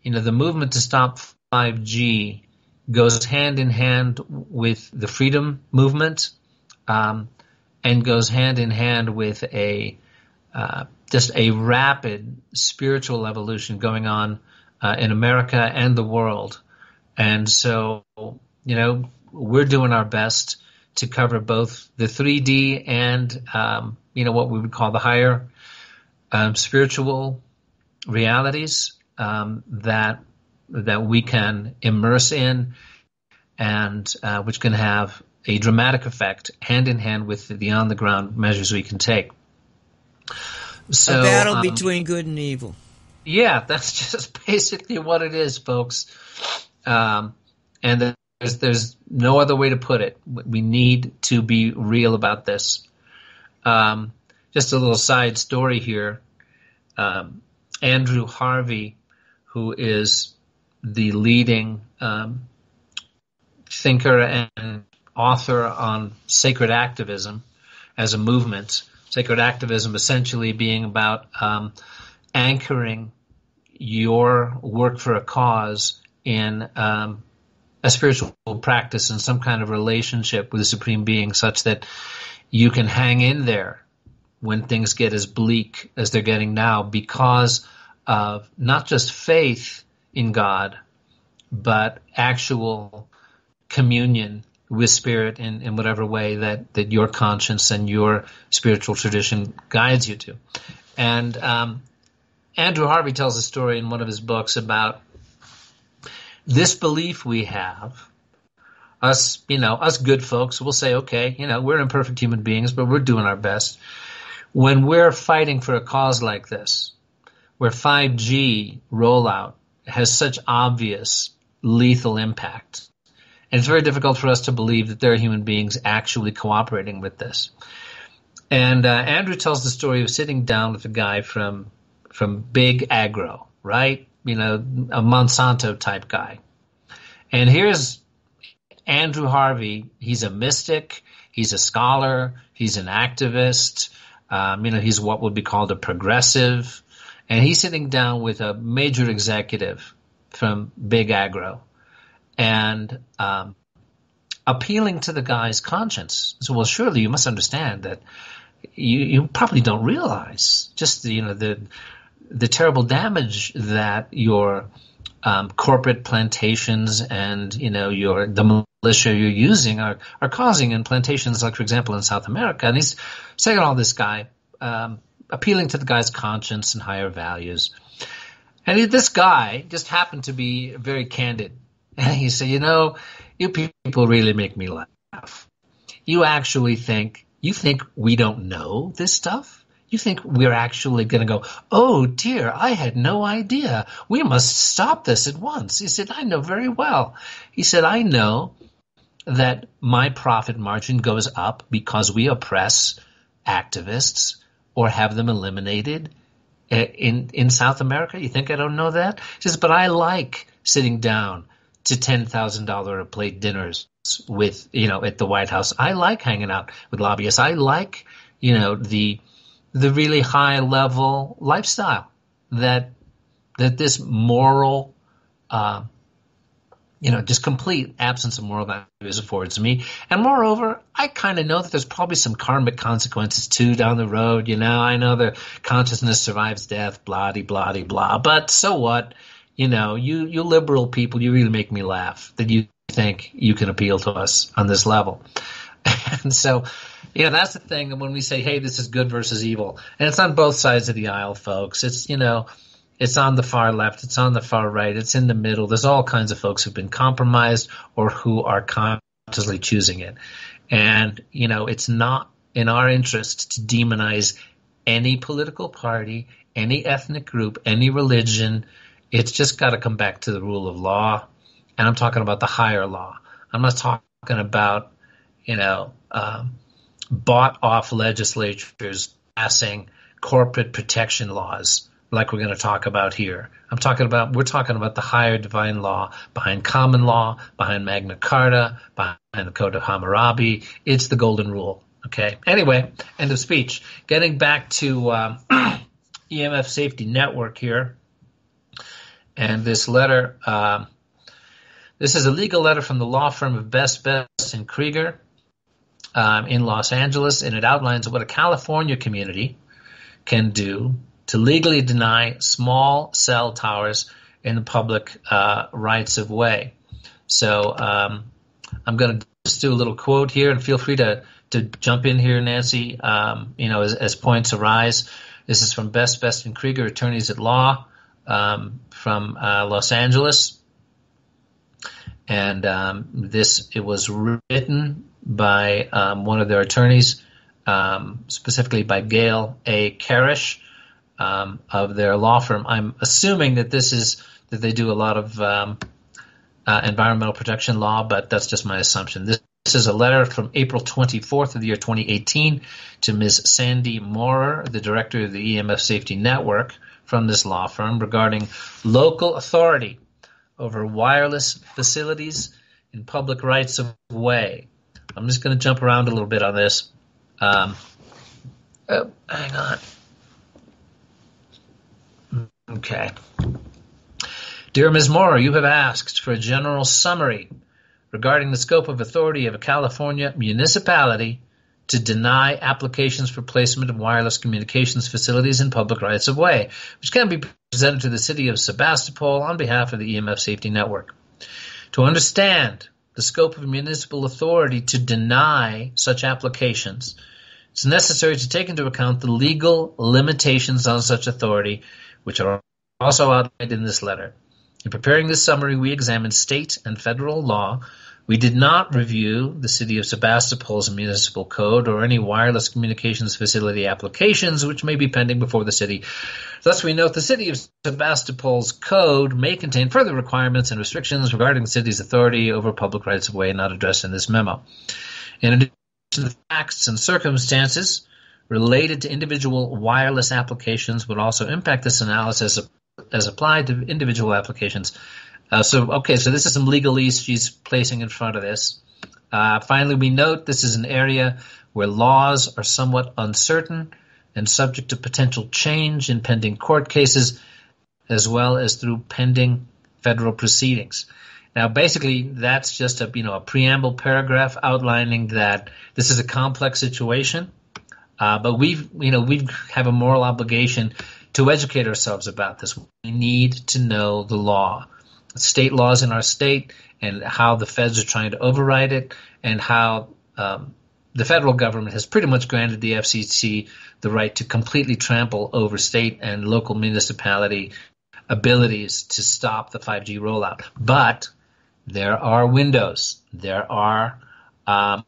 the movement to stop 5G goes hand in hand with the freedom movement, and goes hand in hand with just a rapid spiritual evolution going on in America and the world. And so, we're doing our best to cover both the 3D and, what we would call the higher spiritual realities that we can immerse in and which can have a dramatic effect hand in hand with the on-the-ground measures we can take. So, a battle between good and evil. Yeah, that's just basically what it is, folks. And there's no other way to put it. We need to be real about this. Just a little side story here. Andrew Harvey, who is the leading thinker and author on sacred activism as a movement, sacred activism essentially being about anchoring your work for a cause in a spiritual practice and some kind of relationship with the Supreme Being such that you can hang in there when things get as bleak as they're getting now because of not just faith in God, but actual communion with Spirit in whatever way that your conscience and your spiritual tradition guides you to. And Andrew Harvey tells a story in one of his books about this belief we have. Us good folks will say, okay, we're imperfect human beings, but we're doing our best. When we're fighting for a cause like this, where 5G rollout has such obvious lethal impact, and it's very difficult for us to believe that there are human beings actually cooperating with this. And Andrew tells the story of sitting down with a guy from big agro, right? A Monsanto type guy. And here's Andrew Harvey. He's a mystic. He's a scholar. He's an activist. He's what would be called a progressive. And he's sitting down with a major executive from big agro and appealing to the guy's conscience. So, well, surely you must understand that you probably don't realize just the terrible damage that your corporate plantations and the militia you're using are causing in plantations, like for example in South America. And he's saying all this guy, appealing to the guy's conscience and higher values. And this guy just happened to be very candid. And he said, you people really make me laugh. You think we don't know this stuff? You think we're actually going to go, oh dear, I had no idea. We must stop this at once. He said, I know very well. He said, I know that my profit margin goes up because we oppress activists or have them eliminated in South America. You think I don't know that? He says, but I like sitting down to $10,000 a plate dinners with, at the White House. I like hanging out with lobbyists. I like, the really high level lifestyle that this moral, just complete absence of moral values affords me. And moreover, I kind of know that there's probably some karmic consequences too down the road. I know that consciousness survives death, blah, blah, blah. But so what? You liberal people, you really make me laugh that you think you can appeal to us on this level. And so, that's the thing. And when we say, hey, this is good versus evil, and it's on both sides of the aisle, folks. It's, it's on the far left. It's on the far right. It's in the middle. There's all kinds of folks who've been compromised or who are consciously choosing it. And, it's not in our interest to demonize any political party, any ethnic group, any religion. It's just got to come back to the rule of law. And I'm talking about the higher law. I'm not talking about, bought off legislatures passing corporate protection laws like we're going to talk about here. We're talking about the higher divine law behind common law, behind Magna Carta, behind the Code of Hammurabi. It's the golden rule. Okay. Anyway, end of speech. Getting back to EMF Safety Network here. And this letter, this is a legal letter from the law firm of Best and Krieger in Los Angeles, and it outlines what a California community can do to legally deny small cell towers in the public rights of way. So I'm going to just do a little quote here, and feel free to jump in here, Nancy, as points arise. This is from Best and Krieger, attorneys at law. From Los Angeles, and it was written by one of their attorneys, specifically by Gail A. Karish of their law firm. I'm assuming that that they do a lot of environmental protection law, but that's just my assumption. This is a letter from April 24th of the year 2018 to Ms. Sandy Moorer, the director of the EMF Safety Network from this law firm, regarding local authority over wireless facilities in public rights of way. I'm just going to jump around a little bit on this. Hang on. Okay. Dear Ms. Moorer, you have asked for a general summary regarding the scope of authority of a California municipality to deny applications for placement of wireless communications facilities in public rights of way, which can be presented to the city of Sebastopol on behalf of the EMF Safety Network. To understand the scope of municipal authority to deny such applications, it's necessary to take into account the legal limitations on such authority, which are also outlined in this letter. In preparing this summary, we examined state and federal law. We did not review the city of Sebastopol's municipal code or any wireless communications facility applications which may be pending before the city. Thus, we note the city of Sebastopol's code may contain further requirements and restrictions regarding the city's authority over public rights of way not addressed in this memo. In addition to the facts and circumstances related to individual wireless applications would also impact this analysis as applied to individual applications. So this is some legalese she's placing in front of this. Finally, we note this is an area where laws are somewhat uncertain and subject to potential change in pending court cases, as well as through pending federal proceedings. Now, basically, that's just a preamble paragraph outlining that this is a complex situation, but we have a moral obligation to educate ourselves about this. We need to know the law, state laws in our state, and how the feds are trying to override it, and how the federal government has pretty much granted the FCC the right to completely trample over state and local municipality abilities to stop the 5G rollout. But there are windows. There are, a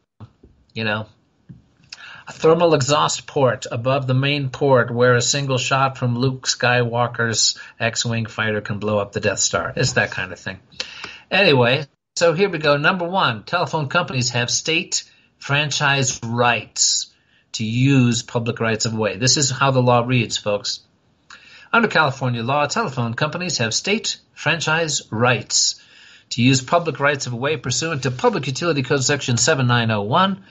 thermal exhaust port above the main port where a single shot from Luke Skywalker's X-Wing fighter can blow up the Death Star. It's that kind of thing. Anyway, so here we go. Number one, telephone companies have state franchise rights to use public rights of way. This is how the law reads, folks. Under California law, telephone companies have state franchise rights to use public rights of way pursuant to Public Utility Code Section 7901,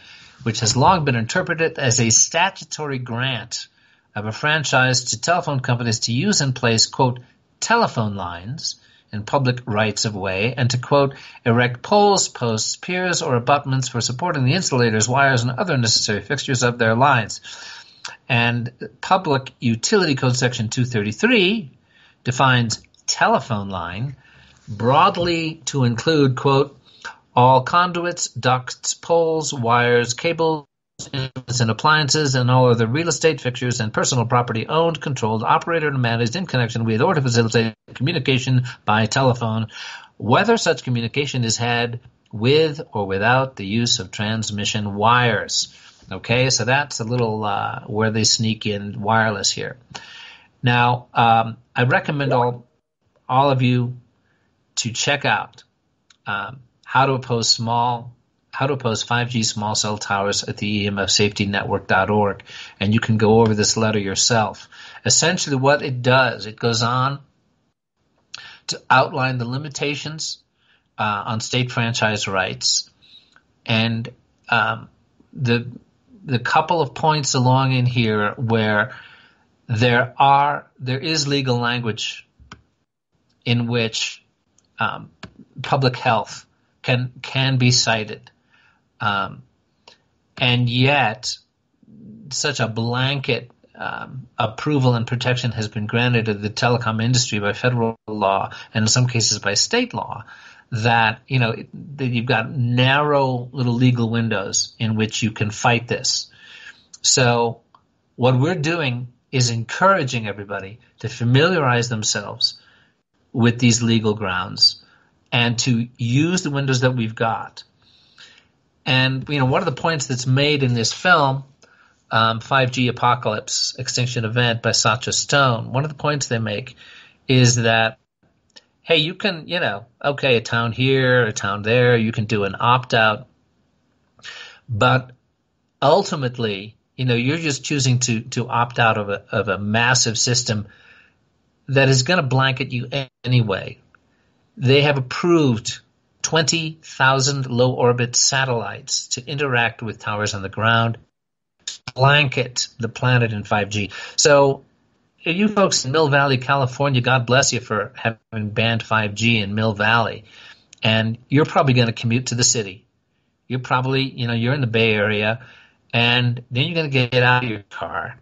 which has long been interpreted as a statutory grant of a franchise to telephone companies to use and place, quote, telephone lines in public rights of way, and to, quote, erect poles, posts, piers, or abutments for supporting the insulators, wires, and other necessary fixtures of their lines. And Public Utility Code Section 233 defines telephone line broadly to include, quote, all conduits, ducts, poles, wires, cables, instruments, and appliances, and all other real estate fixtures and personal property owned, controlled, operated, and managed in connection with or to facilitate communication by telephone, whether such communication is had with or without the use of transmission wires. Okay, so that's a little where they sneak in wireless here. Now, I recommend all of you to check out how to oppose 5G small cell towers at the EMFsafetynetwork.org, and you can go over this letter yourself. Essentially what it does, it goes on to outline the limitations on state franchise rights, and the couple of points along in here where there is legal language in which public health can be cited, and yet such a blanket approval and protection has been granted to the telecom industry by federal law and in some cases by state law that that you've got narrow little legal windows in which you can fight this. So what we're doing is encouraging everybody to familiarize themselves with these legal grounds and to use the windows that we've got. And one of the points that's made in this film, 5G Apocalypse Extinction Event by Sacha Stone, one of the points they make is that, hey, you can, okay, a town here, a town there, you can do an opt-out, but ultimately, you're just choosing to opt out of a massive system that is going to blanket you anyway. They have approved 20,000 low-orbit satellites to interact with towers on the ground, blanket the planet in 5G. So you folks in Mill Valley, California, God bless you for having banned 5G in Mill Valley. And you're probably going to commute to the city. You're probably, you're in the Bay Area, and then you're going to get out of your car,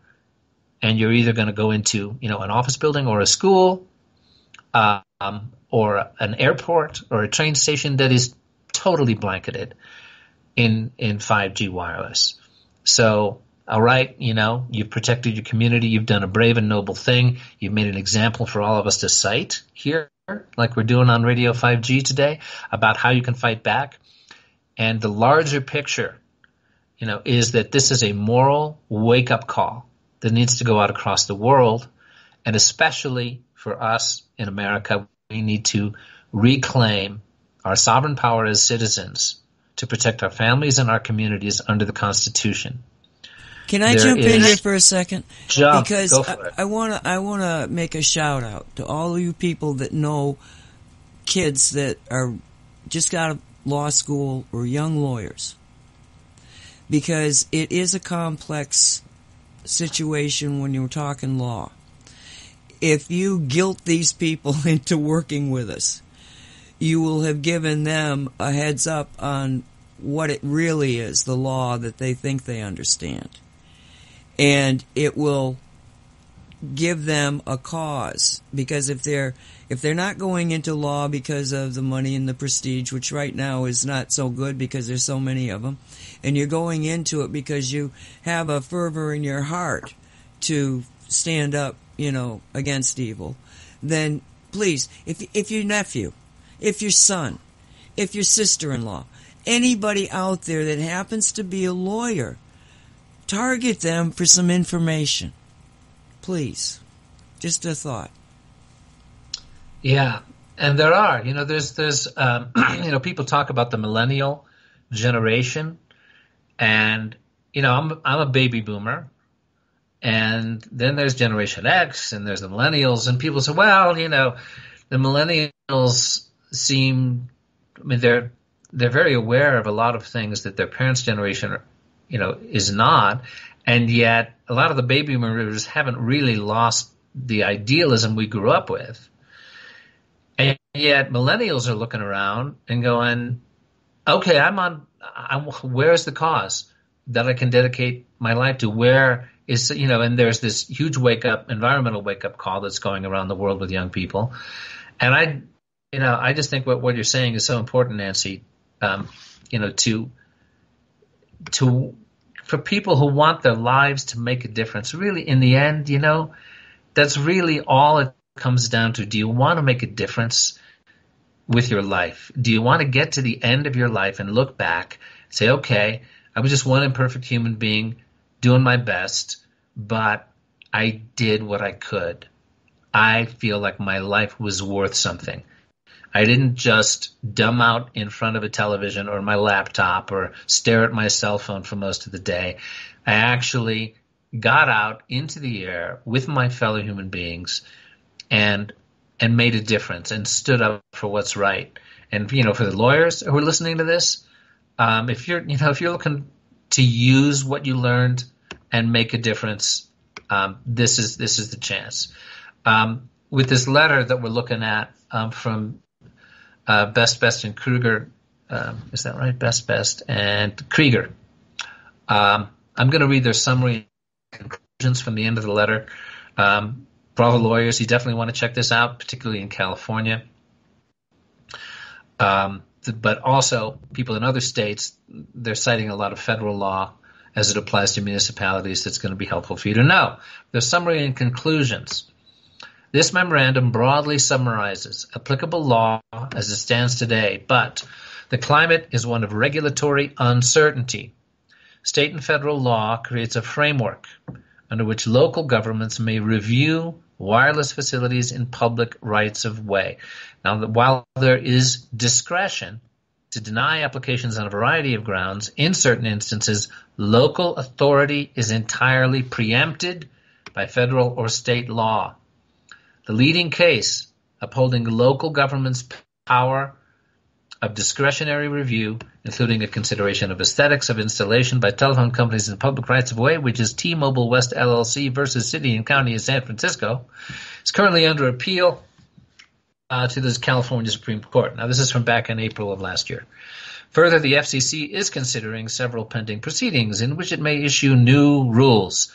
and you're either going to go into, an office building or a school, or an airport or a train station that is totally blanketed in 5G wireless. So, all right, you've protected your community. You've done a brave and noble thing. You've made an example for all of us to cite here, like we're doing on Radio 5G today, about how you can fight back. And the larger picture, is that this is a moral wake-up call that needs to go out across the world. And especially for us in America, we need to reclaim our sovereign power as citizens to protect our families and our communities under the Constitution. Can I jump in here for a second? Because go for it. I want to make a shout out to all of you people that know kids that are just out of law school or young lawyers, because it is a complex situation when you're talking law. If you guilt these people into working with us, you will have given them a heads up on what it really is, the law that they think they understand. And it will give them a cause, because if they're not going into law because of the money and the prestige, which right now is not so good because there's so many of them, and you're going into it because you have a fervor in your heart to stand up, against evil, then please, if your nephew, if your son, if your sister-in-law, anybody out there that happens to be a lawyer, target them for some information. Please. Just a thought. Yeah, and there are, there's people talk about the millennial generation, and, I'm a baby boomer, and then there's Generation X, and there's the millennials, and people say, well, the millennials seem, they're very aware of a lot of things that their parents' generation, is not, and yet a lot of the baby boomers haven't really lost the idealism we grew up with. And yet millennials are looking around and going, okay, where's the cause that I can dedicate my life to? Where is, and there's this huge environmental wake-up call that's going around the world with young people. And I just think what you're saying is so important, Nancy, for people who want their lives to make a difference. Really, in the end, that's really all it comes down to. Do you want to make a difference with your life? Do you want to get to the end of your life and look back, say, okay, I was just one imperfect human being doing my best, but I did what I could. I feel like my life was worth something. I didn't just dumb out in front of a television or my laptop or stare at my cell phone for most of the day. I actually got out into the air with my fellow human beings and made a difference and stood up for what's right. And, for the lawyers who are listening to this, if you're looking to use what you learned and make a difference, this is the chance. With this letter that we're looking at from Best and Kruger, is that right? Best and Krieger. I'm going to read their summary and conclusions from the end of the letter. For all the lawyers, you definitely want to check this out, particularly in California. But also people in other states, they're citing a lot of federal law as it applies to municipalities that's going to be helpful for you to know. Their summary and conclusions. This memorandum broadly summarizes applicable law as it stands today, but the climate is one of regulatory uncertainty. State and federal law creates a framework under which local governments may review wireless facilities in public rights of way. Now, while there is discretion to deny applications on a variety of grounds, in certain instances, local authority is entirely preempted by federal or state law. The leading case upholding local government's power of discretionary review, including a consideration of aesthetics of installation by telephone companies in public rights of way, which is T-Mobile West LLC versus City and County of San Francisco, is currently under appeal to the California Supreme Court. Now, this is from back in April of last year. Further, the FCC is considering several pending proceedings in which it may issue new rules.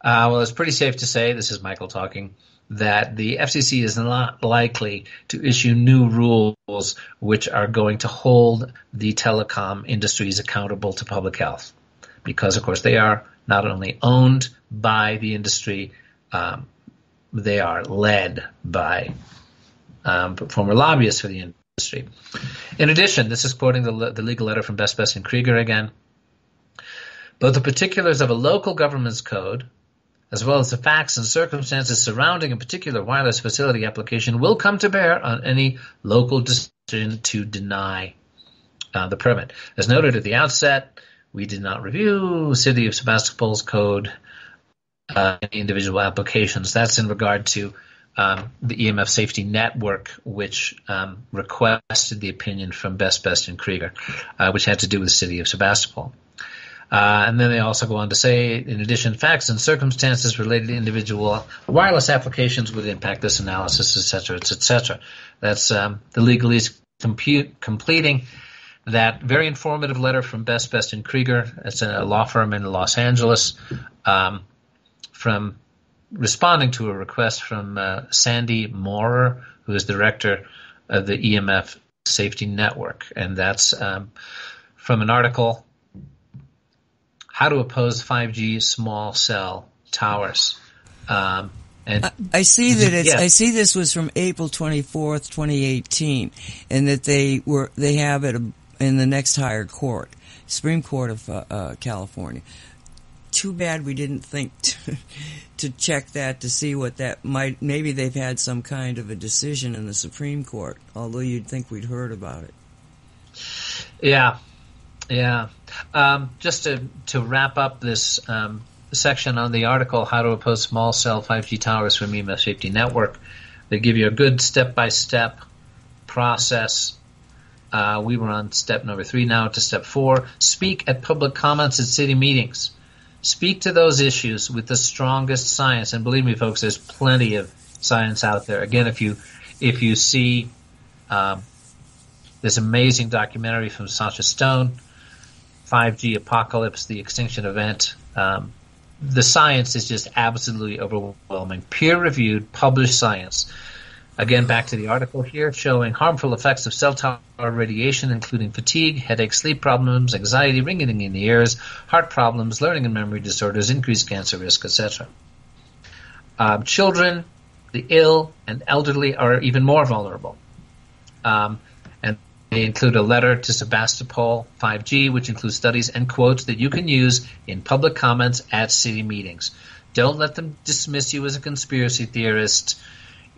Well, it's pretty safe to say, this is Michael talking, that the FCC is not likely to issue new rules which are going to hold the telecom industries accountable to public health. Because, of course, they are not only owned by the industry, they are led by former lobbyists for the industry. In addition, this is quoting the legal letter from Best and Krieger again, both the particulars of a local government's code as well as the facts and circumstances surrounding a particular wireless facility application will come to bear on any local decision to deny the permit. As noted at the outset, we did not review City of Sebastopol's code, any individual applications. That's in regard to the EMF Safety Network, which requested the opinion from Best and Krieger, which had to do with the City of Sebastopol. And then they also go on to say, in addition, facts and circumstances related to individual wireless applications would impact this analysis, etc., etc. That's the legalese completing that very informative letter from Best and Krieger. It's a law firm in Los Angeles, from responding to a request from Sandy Moorer, who is director of the EMF Safety Network. And that's from an article, How to Oppose 5G Small Cell Towers. And I see that it's. Yeah. I see this was from April 24th, 2018, and that they have it in the next higher court, Supreme Court of California. Too bad we didn't think to check that to see what that might. Maybe they've had some kind of a decision in the Supreme Court. Although you'd think we'd heard about it. Yeah. Just to wrap up this section on the article, How to Oppose Small Cell 5G Towers from EMF Safety Network, they give you a good step-by-step process. We were on step number 3 now to step 4. Speak at public comments at city meetings. Speak to those issues with the strongest science. And believe me, folks, there's plenty of science out there. Again, if you see this amazing documentary from Sacha Stone, 5G Apocalypse, the Extinction Event, the science is just absolutely overwhelming. Peer-reviewed, published science. Again, back to the article here, showing harmful effects of cell tower radiation, including fatigue, headache, sleep problems, anxiety, ringing in the ears, heart problems, learning and memory disorders, increased cancer risk, etc. Children, the ill, and elderly are even more vulnerable. And they include a letter to Sebastopol 5G, which includes studies and quotes that you can use in public comments at city meetings. Don't let them dismiss you as a conspiracy theorist.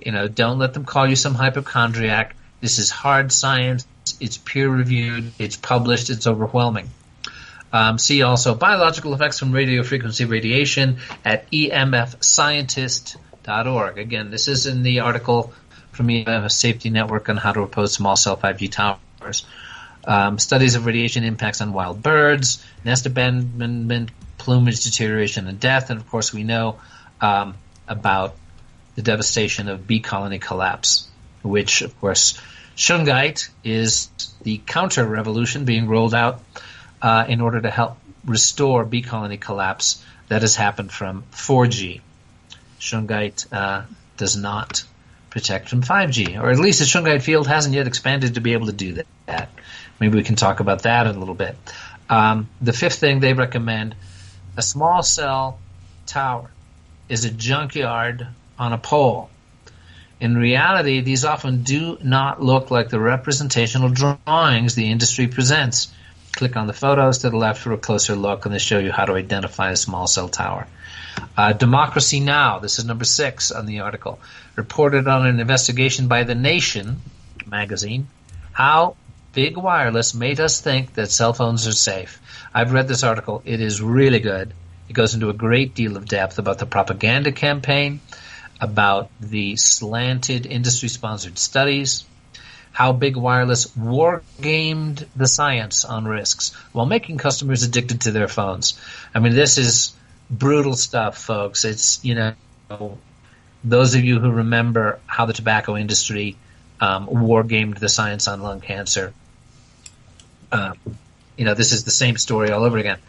Don't let them call you some hypochondriac. This is hard science. It's peer-reviewed. It's published. It's overwhelming. See also biological effects from radio frequency radiation at emfscientist.org. Again, this is in the article from EMF Safety Network on how to oppose small cell 5G towers. Studies of radiation impacts on wild birds, nest abandonment, plumage deterioration and death. And, of course, we know about the devastation of bee colony collapse, which, of course, Shungite is the counter-revolution being rolled out in order to help restore bee colony collapse that has happened from 4G. Shungite does not protect from 5G, or at least the Shungite field hasn't yet expanded to be able to do that. Maybe we can talk about that in a little bit. The fifth thing they recommend, a small cell tower is a junkyard on a pole. In reality, these often do not look like the representational drawings the industry presents. Click on the photos to the left for a closer look, and they show you how to identify a small cell tower. Democracy Now!, this is number 6 on the article, reported on an investigation by The Nation magazine how big wireless made us think that cell phones are safe. I've read this article. It is really good. It goes into a great deal of depth about the propaganda campaign, about the slanted industry-sponsored studies, how big wireless war-gamed the science on risks while making customers addicted to their phones. I mean, this is brutal stuff, folks. It's, those of you who remember how the tobacco industry war-gamed the science on lung cancer, this is the same story all over again.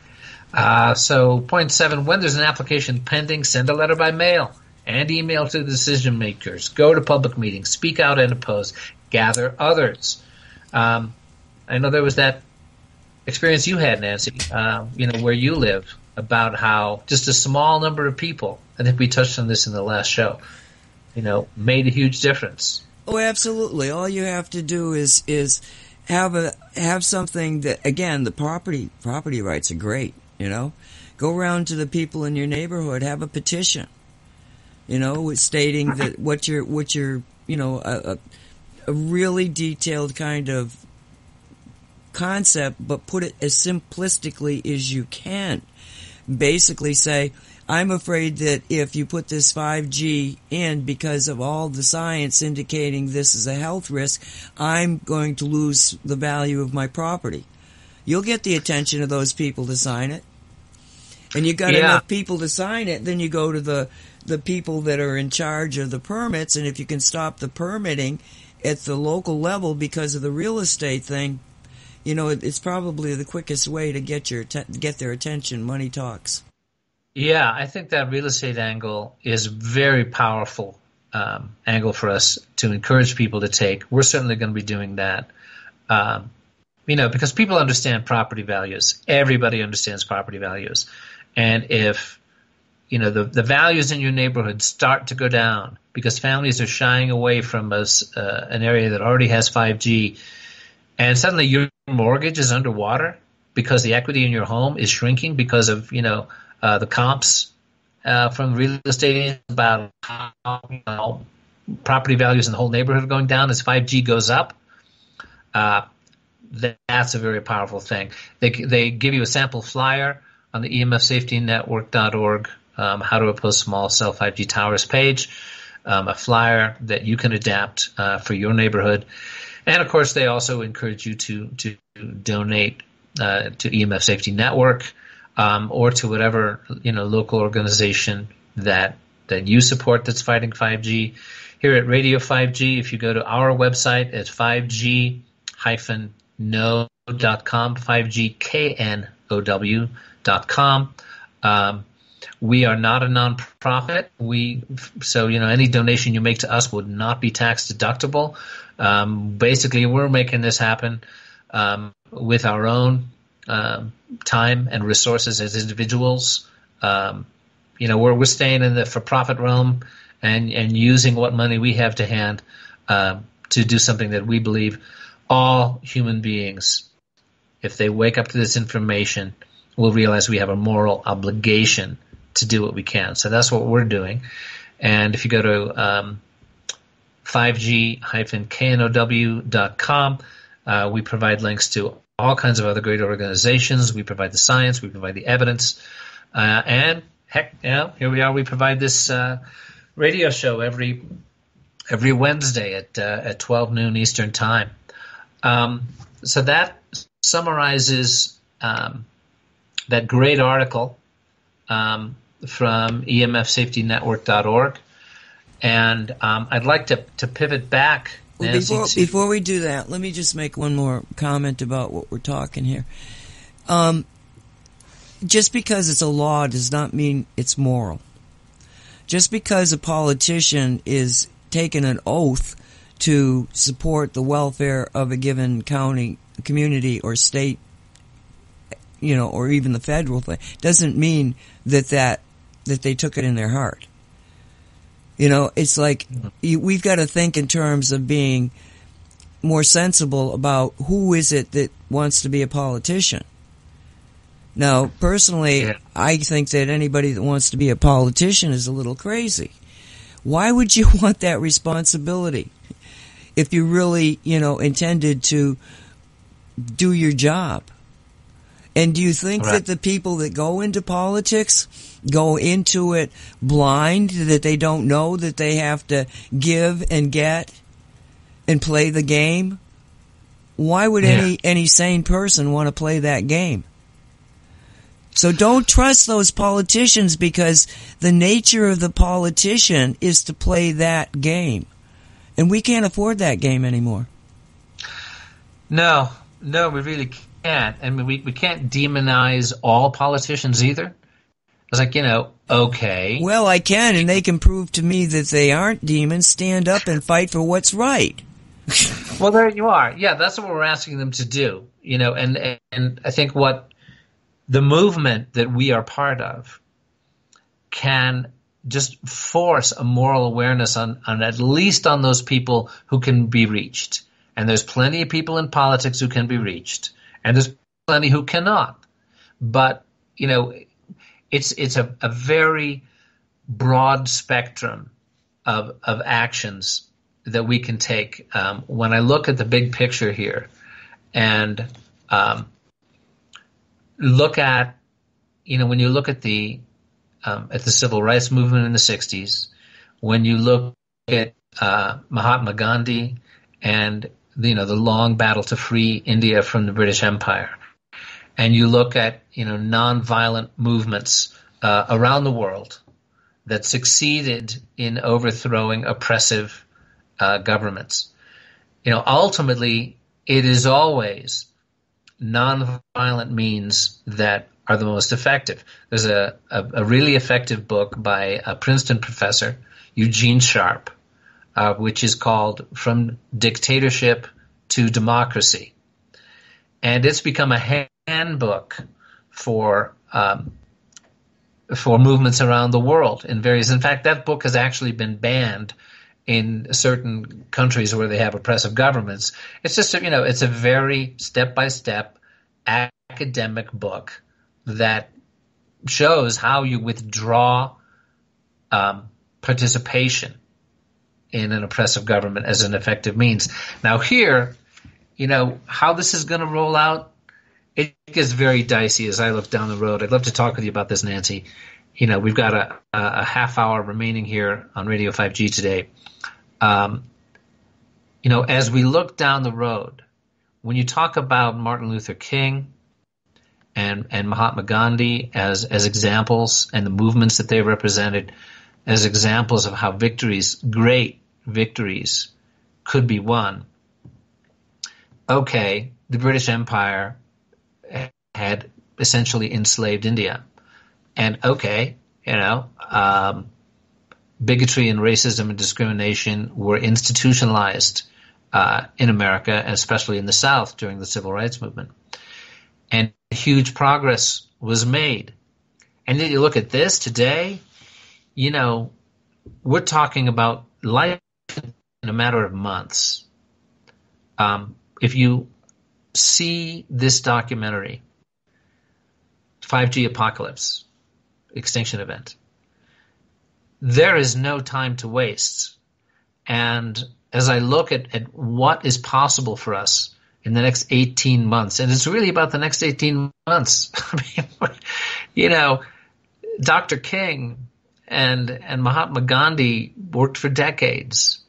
So point 7, when there's an application pending, send a letter by mail and email to the decision makers. Go to public meetings, speak out and oppose, gather others. I know there was that experience you had, Nancy, where you live, about how just a small number of people, I think we touched on this in the last show, made a huge difference. Oh, absolutely. All you have to do is have something that, again, the property rights are great, Go around to the people in your neighborhood, have a petition, stating that what you're a really detailed kind of concept, but put it as simplistically as you can. Basically say, I'm afraid that if you put this 5G in because of all the science indicating this is a health risk, I'm going to lose the value of my property. You'll get the attention of those people to sign it. And you got enough people to sign it, then you go to the people that are in charge of the permits, and if you can stop the permitting at the local level because of the real estate thing, it's probably the quickest way to get their attention. Money talks. Yeah, I think that real estate angle is a very powerful angle for us to encourage people to take. We're certainly going to be doing that, because people understand property values. Everybody understands property values. And if, the values in your neighborhood start to go down because families are shying away from an area that already has 5G, and suddenly your mortgage is underwater because the equity in your home is shrinking because of, the comps from real estate agents about how property values in the whole neighborhood are going down as 5G goes up, that's a very powerful thing. They give you a sample flyer on the emfsafetynetwork.org, how to oppose small cell 5G towers page, a flyer that you can adapt for your neighborhood. And, of course, they also encourage you to donate to EMF Safety Network, or to whatever local organization that you support that's fighting 5G. Here at Radio 5G, if you go to our website at 5G-no.com, 5GKNOW.com, we are not a nonprofit. So any donation you make to us would not be tax deductible. Basically, we're making this happen with our own time and resources as individuals. We're staying in the for-profit realm and using what money we have to hand to do something that we believe all human beings, if they wake up to this information, will realize we have a moral obligation to do what we can. So that's what we're doing. And if you go to 5G-KNOW.com, we provide links to all kinds of other great organizations. We provide the science. We provide the evidence. And heck, here we are. We provide this radio show every Wednesday at 12 noon Eastern Time. So that summarizes that great article from emfsafetynetwork.org. And I'd like to pivot back. Well, before we do that, let me just make one more comment about what we're talking here. Just because it's a law does not mean it's moral. Just because a politician is taking an oath to support the welfare of a given county, community, or state, or even the federal thing, doesn't mean that they took it in their heart. You know, it's like we've got to think in terms of being more sensible about who is it that wants to be a politician. Now, personally, I think that anybody that wants to be a politician is a little crazy. Why would you want that responsibility if you really, intended to do your job? And do you think that the people that go into politics go into it blind, that they don't know that they have to give and get and play the game? Why would any sane person want to play that game? So don't trust those politicians, because the nature of the politician is to play that game. And we can't afford that game anymore. No, we really can't. I mean, we can't demonize all politicians either. It's like, okay. Well, I can, and they can prove to me that they aren't demons. Stand up and fight for what's right. Well, there you are. Yeah, that's what we're asking them to do. And I think what the movement that we are part of can just force a moral awareness on at least on those people who can be reached. And there's plenty of people in politics who can be reached, and there's plenty who cannot. But, it's a very broad spectrum of actions that we can take. When I look at the big picture here and look at, when you look at the civil rights movement in the 60s, when you look at Mahatma Gandhi and the long battle to free India from the British Empire, and you look at nonviolent movements around the world that succeeded in overthrowing oppressive governments, ultimately it is always nonviolent means that are the most effective. There's a really effective book by a Princeton professor, Eugene Sharp, which is called From Dictatorship to Democracy. And it's become a handbook for movements around the world in various. In fact, that book has actually been banned in certain countries where they have oppressive governments. It's just, it's a very step-by-step academic book that shows how you withdraw participation in an oppressive government as an effective means. Now here, how this is going to roll out, it gets very dicey as I look down the road. I'd love to talk with you about this, Nancy. We've got a half hour remaining here on Radio 5G today. As we look down the road, when you talk about Martin Luther King and Mahatma Gandhi as examples, and the movements that they represented as examples of how great victories could be won. Okay, the British Empire had essentially enslaved India. And okay, bigotry and racism and discrimination were institutionalized in America, especially in the South during the Civil Rights Movement. And huge progress was made. And then you look at this today, we're talking about life in a matter of months. If you see this documentary, 5G Apocalypse, Extinction Event, there is no time to waste. And as I look at what is possible for us in the next 18 months, and it's really about the next 18 months. Dr. King and Mahatma Gandhi worked for decades.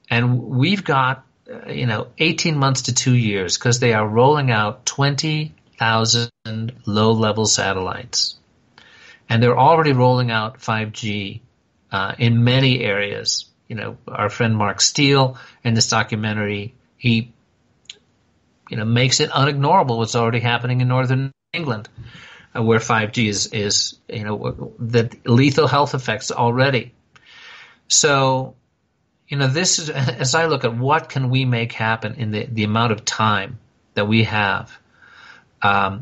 And we've got, 18 months to 2 years, because they are rolling out 20,000 low-level satellites. And they're already rolling out 5G in many areas. Our friend Mark Steele in this documentary, he, makes it unignorable what's already happening in northern England, where 5G is the lethal health effects already. So, this is, as I look at what can we make happen in the amount of time that we have, to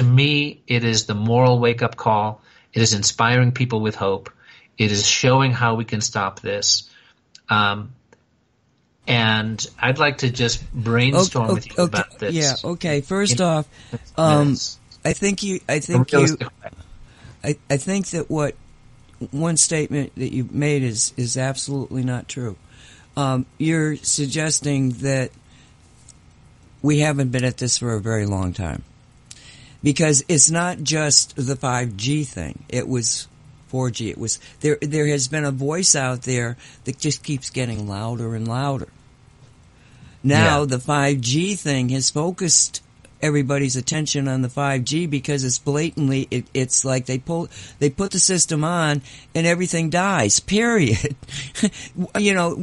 me, it is the moral wake-up call. It is inspiring people with hope. It is showing how we can stop this. And I'd like to just brainstorm with you about this. Yeah. Okay. First off, I think that what one statement that you made is absolutely not true. You're suggesting that we haven't been at this for a very long time, because it's not just the 5G thing. It was 4G. It was there has been a voice out there that just keeps getting louder and louder. Now the 5G thing has focused everybody's attention on the 5G because it's blatantly, it's like they put the system on and everything dies, period.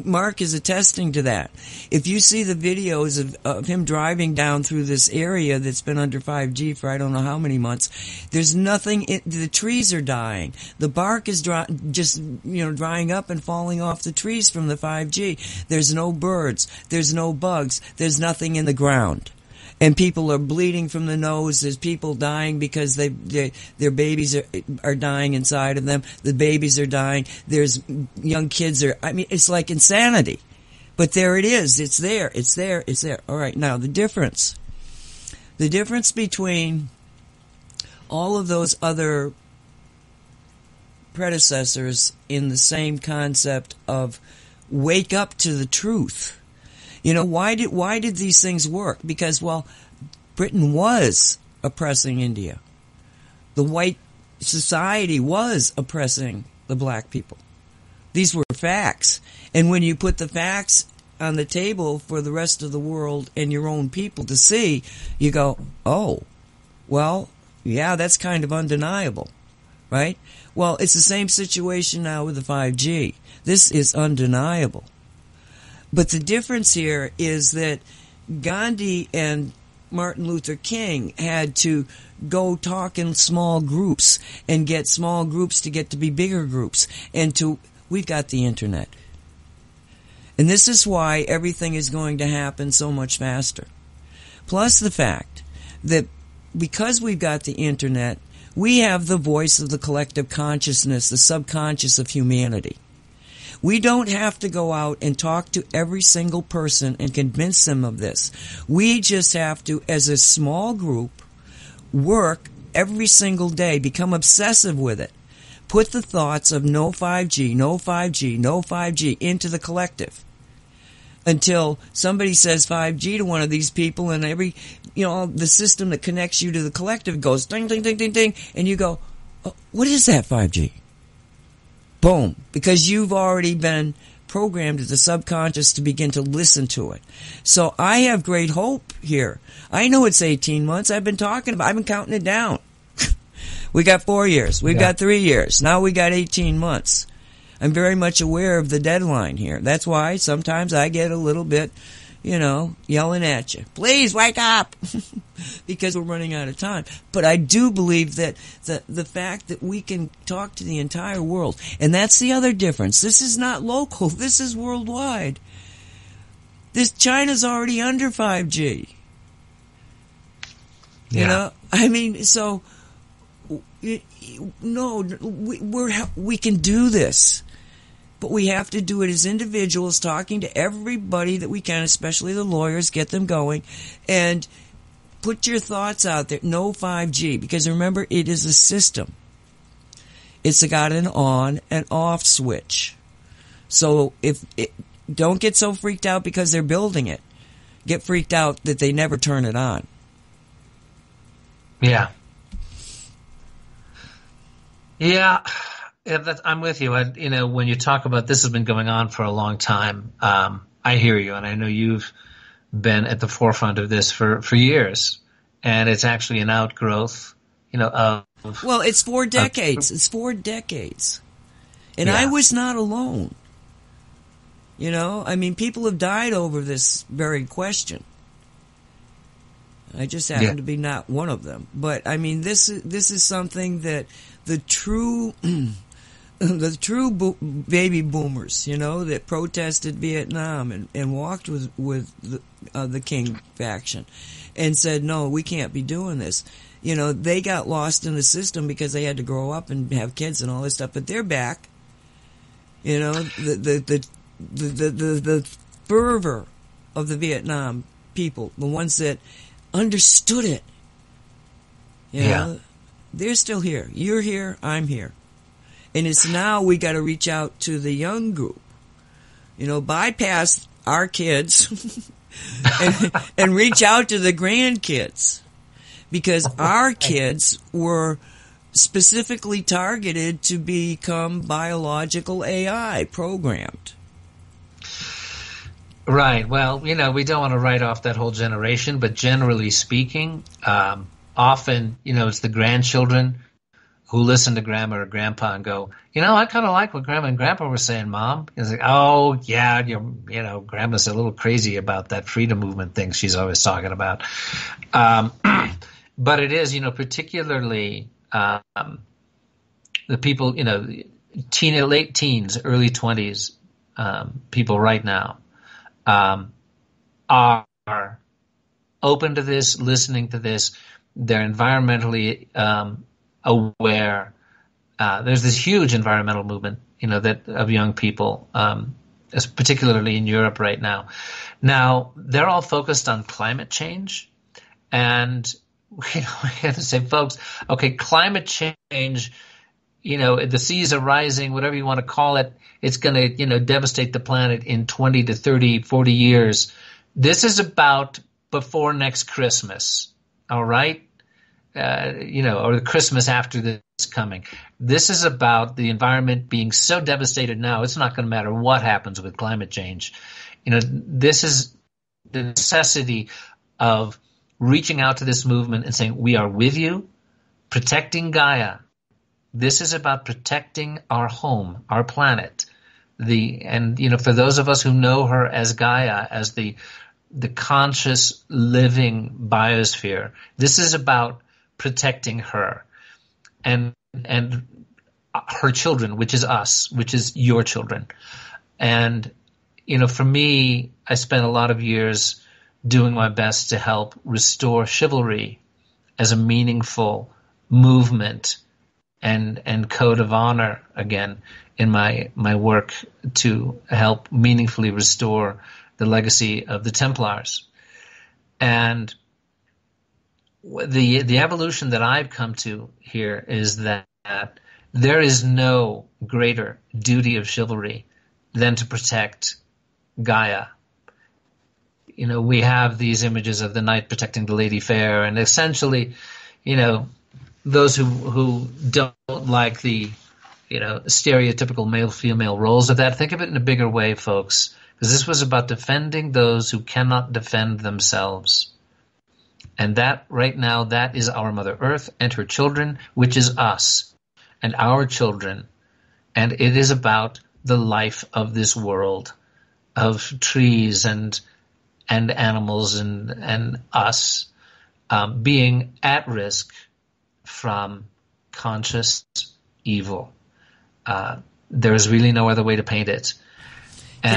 Mark is attesting to that. If you see the videos of him driving down through this area that's been under 5G for I don't know how many months, there's nothing, the trees are dying. The bark is drying up and falling off the trees from the 5G. There's no birds. There's no bugs. There's nothing in the ground. And people are bleeding from the nose. There's people dying because their babies are dying inside of them. The babies are dying. There's young kids it's like insanity. But there it is. It's there. It's there. It's there. All right. Now the difference between all of those other predecessors in the same concept of wake up to the truth. Why did these things work? Because, Britain was oppressing India. The white society was oppressing the black people. These were facts. And when you put the facts on the table for the rest of the world and your own people to see, you go, oh, yeah, that's kind of undeniable, right? Well, it's the same situation now with the 5G. This is undeniable. But the difference here is that Gandhi and Martin Luther King had to go talk in small groups and get small groups to get to be bigger groups. We've got the internet. And this is why everything is going to happen so much faster. Plus the fact that because we've got the internet, we have the voice of the collective consciousness, the subconscious of humanity. We don't have to go out and talk to every single person and convince them of this. We just have to, as a small group, work every single day, become obsessive with it. Put the thoughts of no 5G, no 5G, no 5G into the collective. Until somebody says 5G to one of these people and the system that connects you to the collective goes ding, ding, ding, ding, ding, and you go, oh, what is that 5G? Boom. Because you've already been programmed at the subconscious to begin to listen to it. So I have great hope here. I know it's 18 months. I've been counting it down. We got 4 years. We've got 3 years. Now we got 18 months. I'm very much aware of the deadline here. That's why sometimes I get a little bit, yelling at you. Please wake up! Because we're running out of time. But I do believe that the fact that we can talk to the entire world, and that's the other difference. This is not local. This is worldwide. China's already under 5G. Yeah. So no, we can do this. But we have to do it as individuals, talking to everybody that we can, especially the lawyers, get them going, and put your thoughts out there. No 5G, because remember, it is a system. It's got an on and off switch. So don't get so freaked out because they're building it. Get freaked out that they never turn it on. Yeah. Yeah. Yeah, I'm with you. When you talk about this has been going on for a long time, I hear you, and I know you've been at the forefront of this for years, and it's actually an outgrowth, of. Well, it's 4 decades. It's 4 decades, and I was not alone. People have died over this very question. I just happen to be not one of them, but this is something that the true. The true baby boomers, that protested Vietnam and walked with the King faction and said, no, we can't be doing this. They got lost in the system because they had to grow up and have kids and all this stuff, but they're back. You know, the fervor of the Vietnam people, the ones that understood it. You know, they're still here. You're here, I'm here. And it's now we got to reach out to the young group. You know, bypass our kids and reach out to the grandkids. Because our kids were specifically targeted to become biological AI programmed. Right. Well, you know, we don't want to write off that whole generation, but generally speaking, often, you know, it's the grandchildren who listen to grandma or grandpa and go, you know, I kind of like what grandma and grandpa were saying, Mom. It's like, oh, yeah, you know, grandma's a little crazy about that freedom movement thing she's always talking about. But it is, you know, particularly the people, you know, late teens, early 20s people right now are open to this, listening to this. They're environmentally aware. There's this huge environmental movement, you know, that of young people, particularly in Europe right now. Now, they're all focused on climate change. And, you know, I have to say, folks, okay, climate change, you know, the seas are rising, whatever you want to call it, it's going to, you know, devastate the planet in 20 to 30, 40 years. This is about before next Christmas, all right? You know, or the Christmas after this coming. This is about the environment being so devastated now, it's not going to matter what happens with climate change. You know, this is the necessity of reaching out to this movement and saying, we are with you, protecting Gaia. This is about protecting our home, our planet. And, you know, for those of us who know her as Gaia, as the conscious living biosphere, this is about protecting her and her children, which is us, which is your children. And, you know, for me, I spent a lot of years doing my best to help restore chivalry as a meaningful movement and code of honor again in my work to help meaningfully restore the legacy of the Templars. And the evolution that I've come to here is that there is no greater duty of chivalry than to protect Gaia. You know, we have these images of the knight protecting the lady fair, and essentially, you know, those who don't like the, you know, stereotypical male-female roles of that, think of it in a bigger way, folks, because this was about defending those who cannot defend themselves. And that, right now, that is our Mother Earth and her children, which is us and our children. And it is about the life of this world, of trees and animals and us being at risk from conscious evil. There is really no other way to paint it. And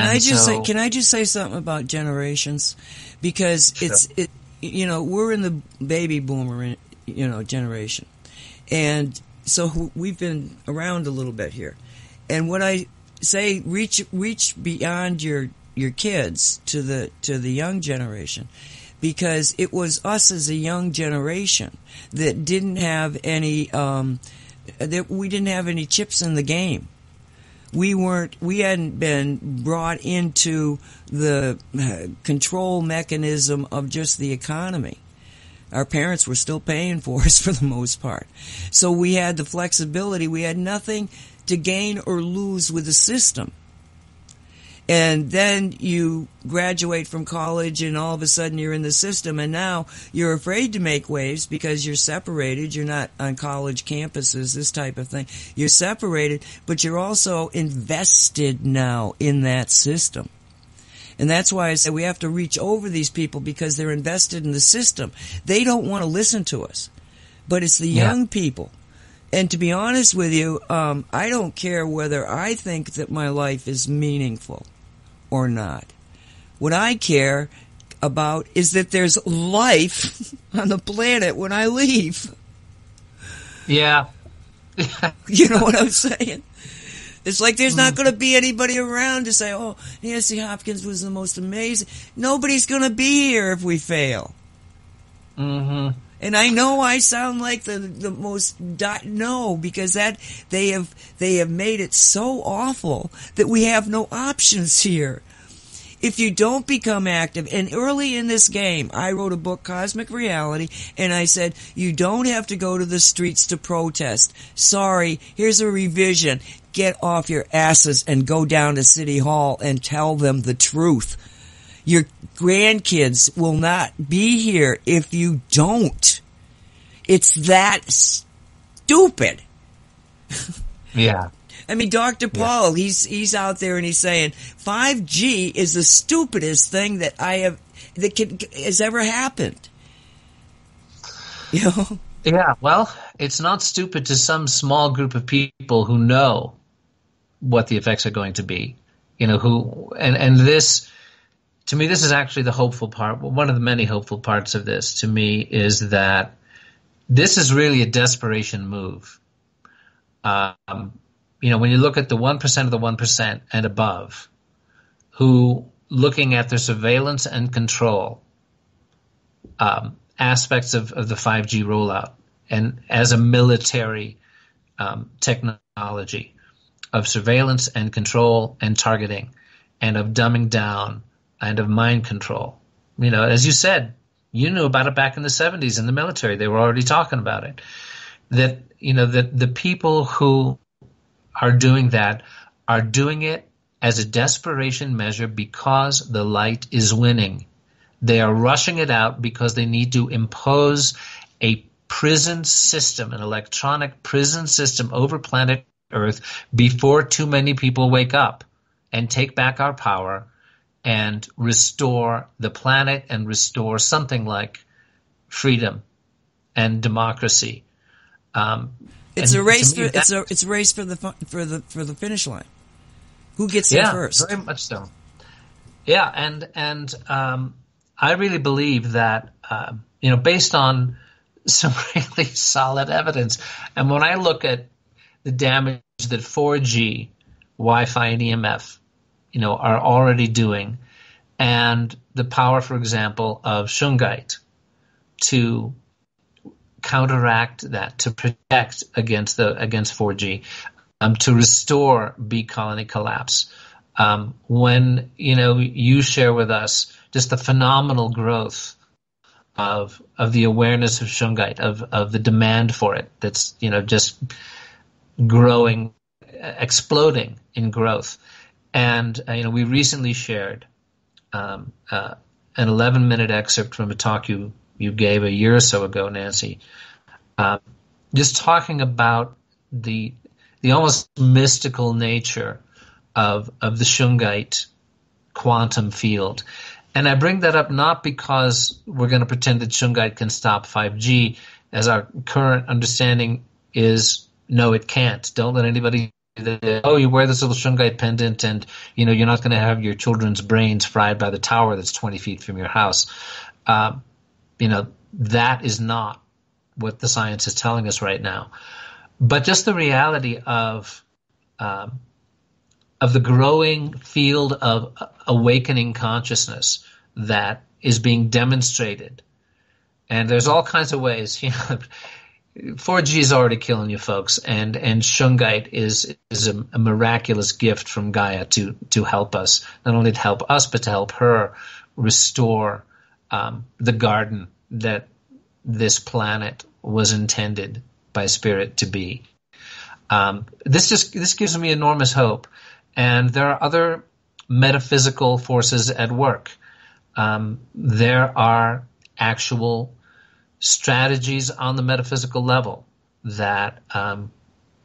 can I just say something about generations? Because sure. You know, we're in the baby boomer, you know, generation. And so we've been around a little bit here. And what I say, reach beyond your kids to the young generation, because it was us as a young generation that didn't have any we didn't have any chips in the game. We hadn't been brought into the control mechanism of just the economy. Our parents were still paying for us for the most part. So we had the flexibility. We had nothing to gain or lose with the system. And then you graduate from college and all of a sudden you're in the system, and now you're afraid to make waves because you're separated. You're not on college campuses, this type of thing. You're separated, but you're also invested now in that system. And that's why I say we have to reach over these people, because they're invested in the system. They don't want to listen to us, but it's the young people. And to be honest with you, I don't care whether I think that my life is meaningful or not. What I care about is that there's life on the planet when I leave. Yeah. You know what I'm saying? It's like there's not going to be anybody around to say, oh, Nancy Hopkins was the most amazing. Nobody's going to be here if we fail. Mm-hmm. And I know I sound like the most no, because that they have made it so awful that we have no options here. If you don't become active, and early in this game, I wrote a book, Cosmic Reality, and I said, you don't have to go to the streets to protest. Sorry, here's a revision. Get off your asses and go down to City Hall and tell them the truth. Your grandkids will not be here if you don't. It's that stupid. Yeah. I mean, Dr. Paul, he's out there and he's saying 5G is the stupidest thing that has ever happened. You know? Yeah, well, it's not stupid to some small group of people who know what the effects are going to be. You know, and this, to me, this is actually the hopeful part. One of the many hopeful parts of this, to me, is that this is really a desperation move. You know, when you look at the 1% of the 1% and above, who, looking at their surveillance and control aspects of the 5G rollout, and as a military technology of surveillance and control and targeting, and of dumbing down, and of mind control. You know, as you said, you knew about it back in the 70s in the military. They were already talking about it. That, you know, that the people who are doing that are doing it as a desperation measure because the light is winning. They are rushing it out because they need to impose a prison system, an electronic prison system over planet Earth before too many people wake up and take back our power and restore the planet and restore something like freedom and democracy. It's a race for it's a race for the finish line. Who gets there first? Very much so. Yeah, and I really believe that you know, based on some really solid evidence, and when I look at the damage that 4G, Wi-Fi, and EMF, you know, are already doing, and the power, for example, of shungite to counteract that, to protect against 4G, to restore bee colony collapse. When, you know, you share with us just the phenomenal growth of the awareness of shungite, of the demand for it, that's, you know, just growing, exploding in growth. And, you know, we recently shared an 11-minute excerpt from a talk you gave a year or so ago, Nancy, just talking about the almost mystical nature of the shungite quantum field. And I bring that up not because we're going to pretend that shungite can stop 5G, as our current understanding is, no, it can't. Don't let anybody oh, you wear this little shungite pendant and, you know, you're not going to have your children's brains fried by the tower that's 20 feet from your house. You know, that is not what the science is telling us right now. But just the reality of the growing field of awakening consciousness that is being demonstrated. And there's all kinds of ways, you know, 4G is already killing you folks, and shungite is a miraculous gift from Gaia to help us, not only to help us, but to help her restore the garden that this planet was intended by Spirit to be. This gives me enormous hope, and there are other metaphysical forces at work. There are actual strategies on the metaphysical level that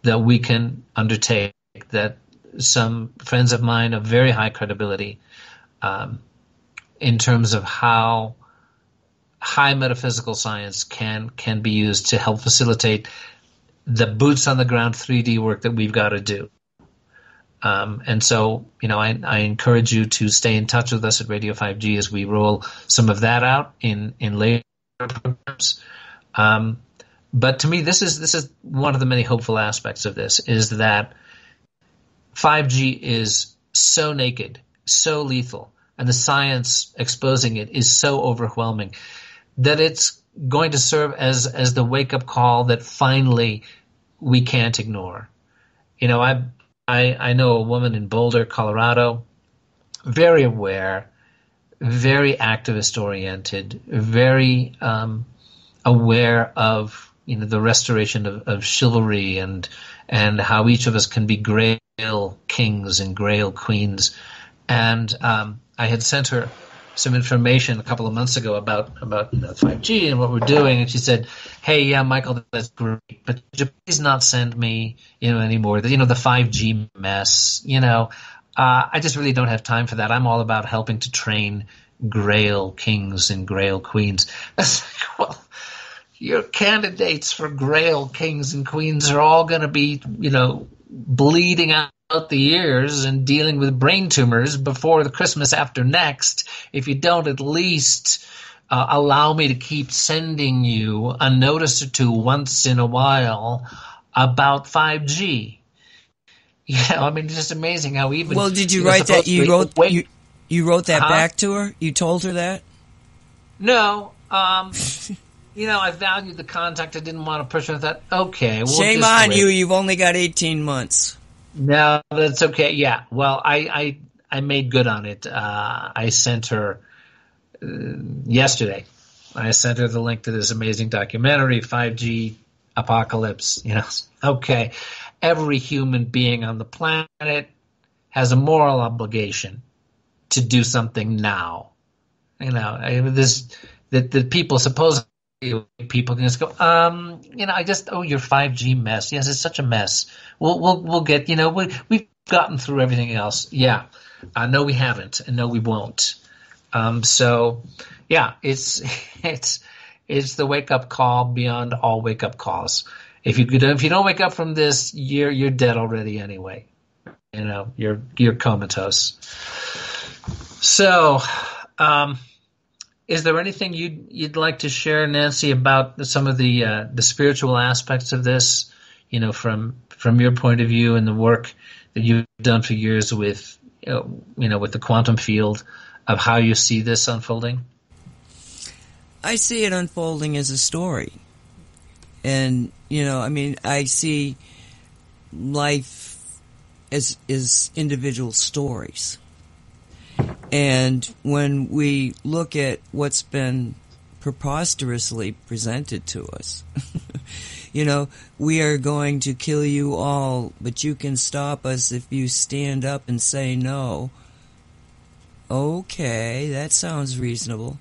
we can undertake, that some friends of mine of very high credibility in terms of how high metaphysical science can be used to help facilitate the boots on the ground 3D work that we've got to do. And so, you know, I encourage you to stay in touch with us at Radio 5G as we roll some of that out in later programs. But to me, this is one of the many hopeful aspects of this, is that 5G is so naked, so lethal, and the science exposing it is so overwhelming that it's going to serve as the wake-up call that finally we can't ignore. I know a woman in Boulder, Colorado, very aware, very activist-oriented, very aware of the restoration of chivalry and how each of us can be Grail kings and Grail queens. And I had sent her some information a couple of months ago about 5G and what we're doing, and she said, "Hey, yeah, Michael, that's great, but could you please not send me anymore the 5G mess. I just really don't have time for that. I'm all about helping to train Grail kings and Grail queens." I was like, well, your candidates for Grail kings and queens are all going to be bleeding out the ears and dealing with brain tumors before the Christmas after next if you don't at least allow me to keep sending you a notice or two once in a while about 5G. It's just amazing how even... Well, did you write that? You wrote that back to her? You told her that? No. I valued the contact. I didn't want to push her. I thought, okay. Shame on you. You've only got 18 months. No, that's okay. Yeah. Well, I made good on it. I sent her yesterday. I sent her the link to this amazing documentary, 5G Apocalypse. Okay. Every human being on the planet has a moral obligation to do something now. That people supposedly people can just go, your 5G mess. Yes, it's such a mess. We'll get, we've gotten through everything else. Yeah. No, we haven't, and no, we won't. So yeah, it's the wake up call beyond all wake up calls. If you don't wake up from this, you're dead already anyway. You're comatose. So, is there anything you'd like to share, Nancy, about some of the spiritual aspects of this? From your point of view and the work that you've done for years with, with the quantum field, of how you see this unfolding? I see it unfolding as a story. And, I see life as individual stories. And when we look at what's been preposterously presented to us, we are going to kill you all, but you can stop us if you stand up and say no. Okay, that sounds reasonable.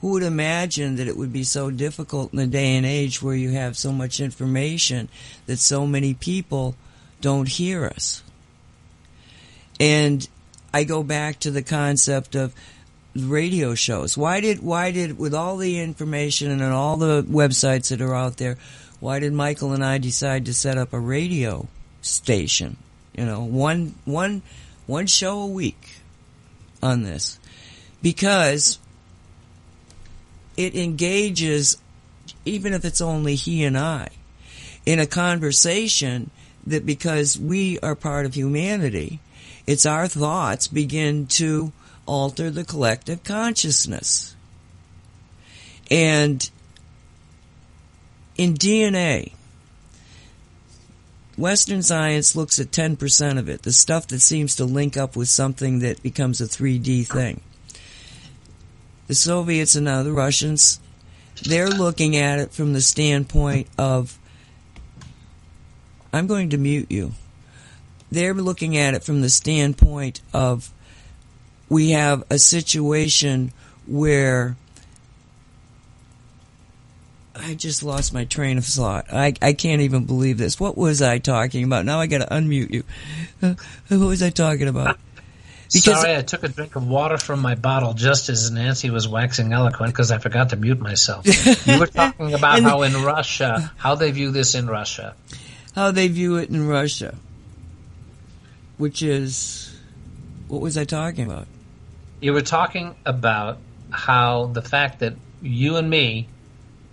Who would imagine that it would be so difficult in a day and age where you have so much information that so many people don't hear us? And I go back to the concept of radio shows. Why did with all the information and all the websites that are out there, why did Michael and I decide to set up a radio station? One show a week on this, because it engages, even if it's only he and I, in a conversation that, because we are part of humanity, it's our thoughts begin to alter the collective consciousness. And in DNA, Western science looks at 10% of it, the stuff that seems to link up with something that becomes a 3D thing. The Soviets and now the Russians, they're looking at it from the standpoint of, I'm going to mute you. They're looking at it from the standpoint of, we have a situation where, I just lost my train of thought. I can't even believe this. What was I talking about? Now I got to unmute you. What was I talking about? Sorry, I took a drink of water from my bottle just as Nancy was waxing eloquent because I forgot to mute myself. You were talking about how in Russia, how they view this in Russia. How they view it in Russia. Which is, what was I talking about? You were talking about how the fact that you and me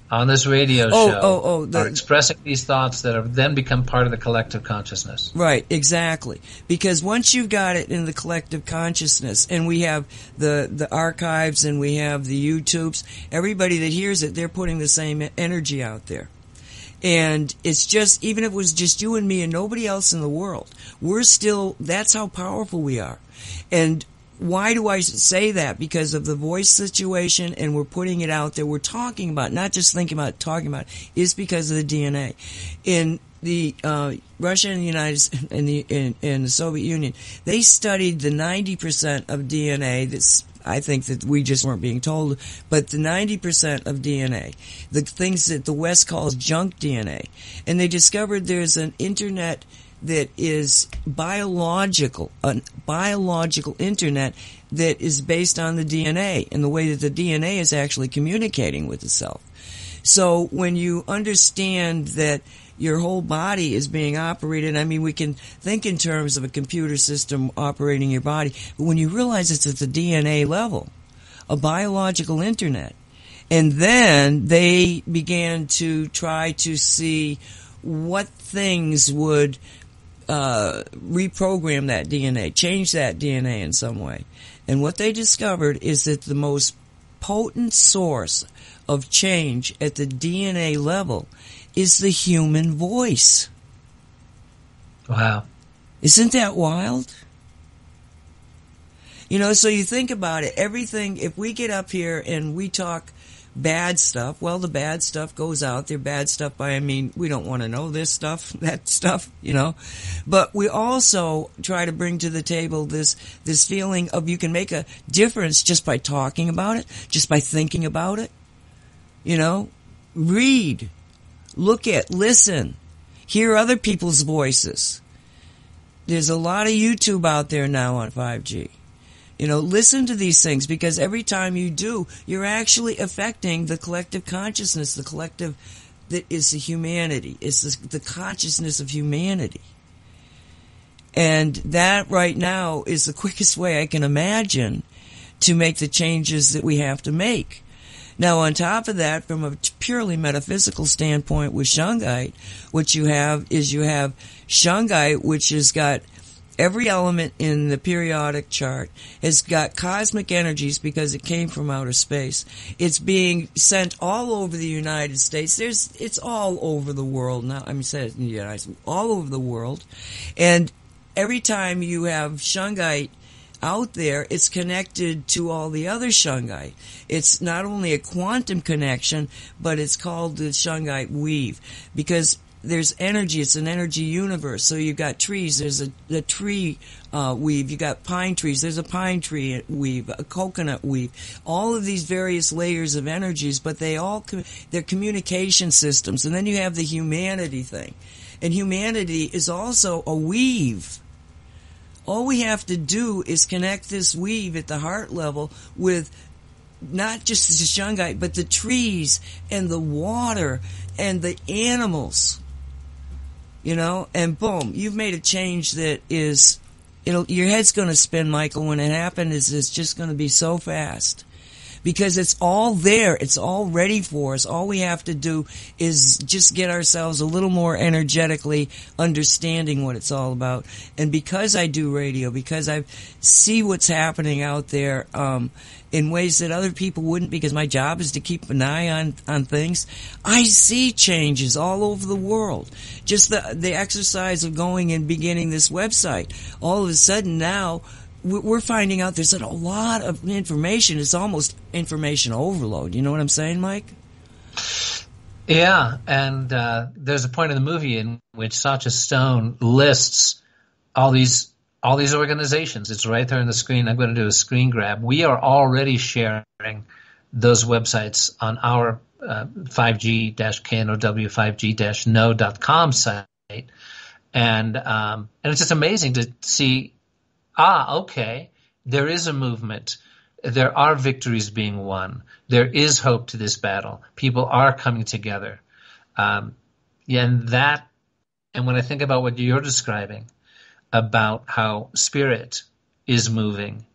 on this radio show the, are expressing these thoughts that have then become part of the collective consciousness. Right, exactly. Because once you've got it in the collective consciousness, and we have the archives and we have the YouTubes, everybody that hears it, they're putting the same energy out there. And it's just, even if it was just you and me and nobody else in the world, we're still, that's how powerful we are. And why do I say that? Because of the voice situation, and we're putting it out there. We're talking about, not just thinking about, talking about, is because of the DNA. In the Russia and the in the Soviet Union, they studied the 90% of DNA that's, I think that we just weren't being told, but the 90% of DNA, the things that the West calls junk DNA, and they discovered there's an internet that is biological, a biological internet that is based on the DNA and the way that the DNA is actually communicating with itself. So when you understand that your whole body is being operated, I mean, we can think in terms of a computer system operating your body, but when you realize it's at the DNA level, a biological internet, and then they began to try to see what things would reprogram that DNA, change that DNA in some way. And what they discovered is that the most potent source of change at the DNA level is the human voice. Wow. Isn't that wild? You know, so you think about it, everything, if we get up here and we talk bad stuff, well, the bad stuff goes out there. Bad stuff by, I mean, we don't want to know this stuff, that stuff, you know. But we also try to bring to the table this feeling of you can make a difference just by talking about it, just by thinking about it. You know, read, look at, listen, hear other people's voices. There's a lot of YouTube out there now on 5G. You know, listen to these things, because every time you do, you're actually affecting the collective consciousness, the collective that is the humanity. It's the consciousness of humanity. And that right now is the quickest way I can imagine to make the changes that we have to make. Now, on top of that, from a purely metaphysical standpoint with Shungite, what you have is you have Shungite, which has got every element in the periodic chart, has got cosmic energies because it came from outer space. It's being sent all over the United States. It's all over the world now. I mean, said in the United States, all over the world. And every time you have Shungite out there, it's connected to all the other Shungite. It's not only a quantum connection, but it's called the Shungite weave, because there's energy. It's an energy universe. So you've got trees. There's a tree weave. You've got pine trees. There's a pine tree weave, a coconut weave. All of these various layers of energies, but they're communication systems. And then you have the humanity thing. And humanity is also a weave. All we have to do is connect this weave at the heart level with not just the Shungite, but the trees and the water and the animals. You know, and boom, you've made a change that is, your head's going to spin, Michael, when it happens. It's just going to be so fast. Because it's all there. It's all ready for us. All we have to do is just get ourselves a little more energetically understanding what it's all about. And because I do radio, because I see what's happening out there in ways that other people wouldn't, because my job is to keep an eye on things, I see changes all over the world. Just the exercise of going and beginning this website. All of a sudden now, we're finding out there's a lot of information. It's almost information overload. You know what I'm saying, Mike? Yeah, and there's a point in the movie in which Sacha Stone lists all these organizations. It's right there on the screen. I'm going to do a screen grab. We are already sharing those websites on our 5G-KNOW 5G-know.com site, and it's just amazing to see. Okay, there is a movement. There are victories being won. There is hope to this battle. People are coming together. And when I think about what you're describing about how spirit is moving,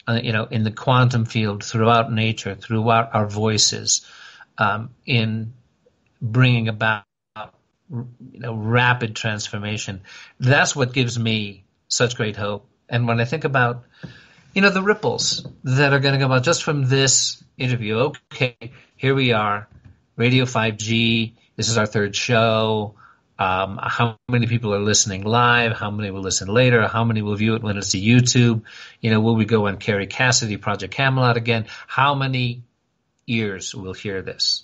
in the quantum field, throughout nature, throughout our voices, in bringing about rapid transformation. That's what gives me such great hope. And when I think about the ripples that are going to come out just from this interview. Okay, here we are, Radio 5G. This is our third show. How many people are listening live? How many will listen later? How many will view it when it's a YouTube? Will we go on Carrie Cassidy, Project Camelot again? How many ears will hear this?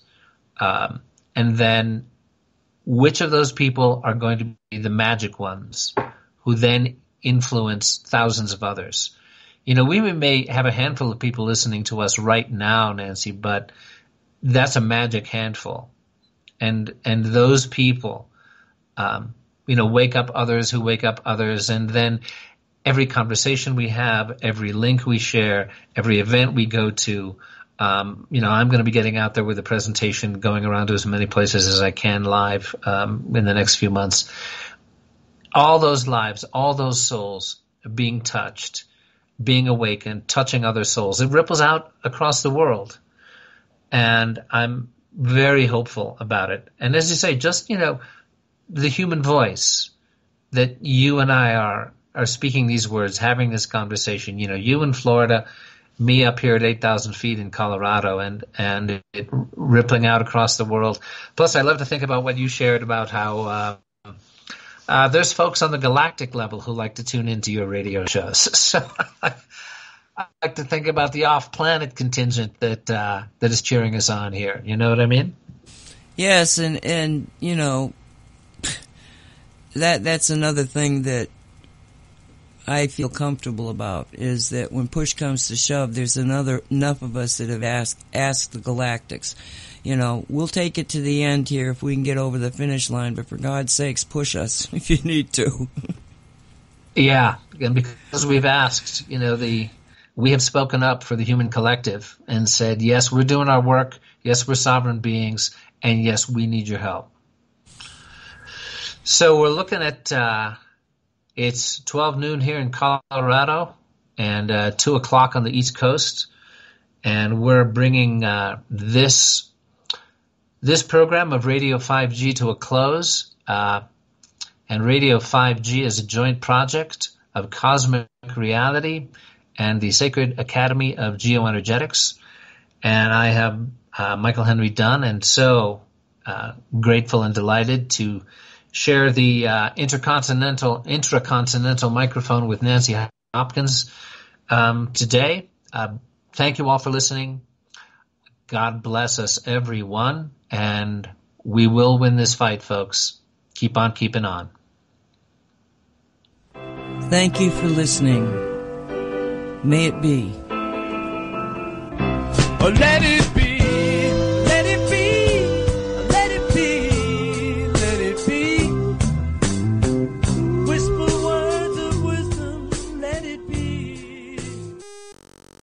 And then which of those people are going to be the magic ones who then influence thousands of others? We may have a handful of people listening to us right now, Nancy, but that's a magic handful. And those people, wake up others who wake up others. And then every conversation we have, every link we share, every event we go to, I'm going to be getting out there with a presentation, going around to as many places as I can live in the next few months. All those lives, all those souls being touched, being awakened, touching other souls. It ripples out across the world. And I'm very hopeful about it. And as you say, just, the human voice that you and I are speaking these words, having this conversation, you in Florida, me up here at 8,000 feet in Colorado, and it rippling out across the world. Plus, I love to think about what you shared about how there's folks on the galactic level who like to tune into your radio shows. So I like to think about the off-planet contingent that is cheering us on here. You know what I mean? Yes, and that's another thing that I feel comfortable about, is that when push comes to shove, there's enough of us that have asked the Galactics. We'll take it to the end here if we can get over the finish line, but for God's sakes, push us if you need to. Yeah, and because we've asked, we have spoken up for the human collective and said, yes, we're doing our work, yes, we're sovereign beings, and yes, we need your help. So we're looking at, it's 12 noon here in Colorado and 2 o'clock on the East Coast, and we're bringing this program of Radio 5G to a close. And Radio 5G is a joint project of Cosmic Reality and the Sacred Academy of Geoenergetics. And I have Michael Henry Dunn, and so grateful and delighted to share the intracontinental microphone with Nancy Hopkins today. Thank you all for listening. God bless us, everyone, and we will win this fight, folks. Keep on keeping on. Thank you for listening. May it be. Let it be.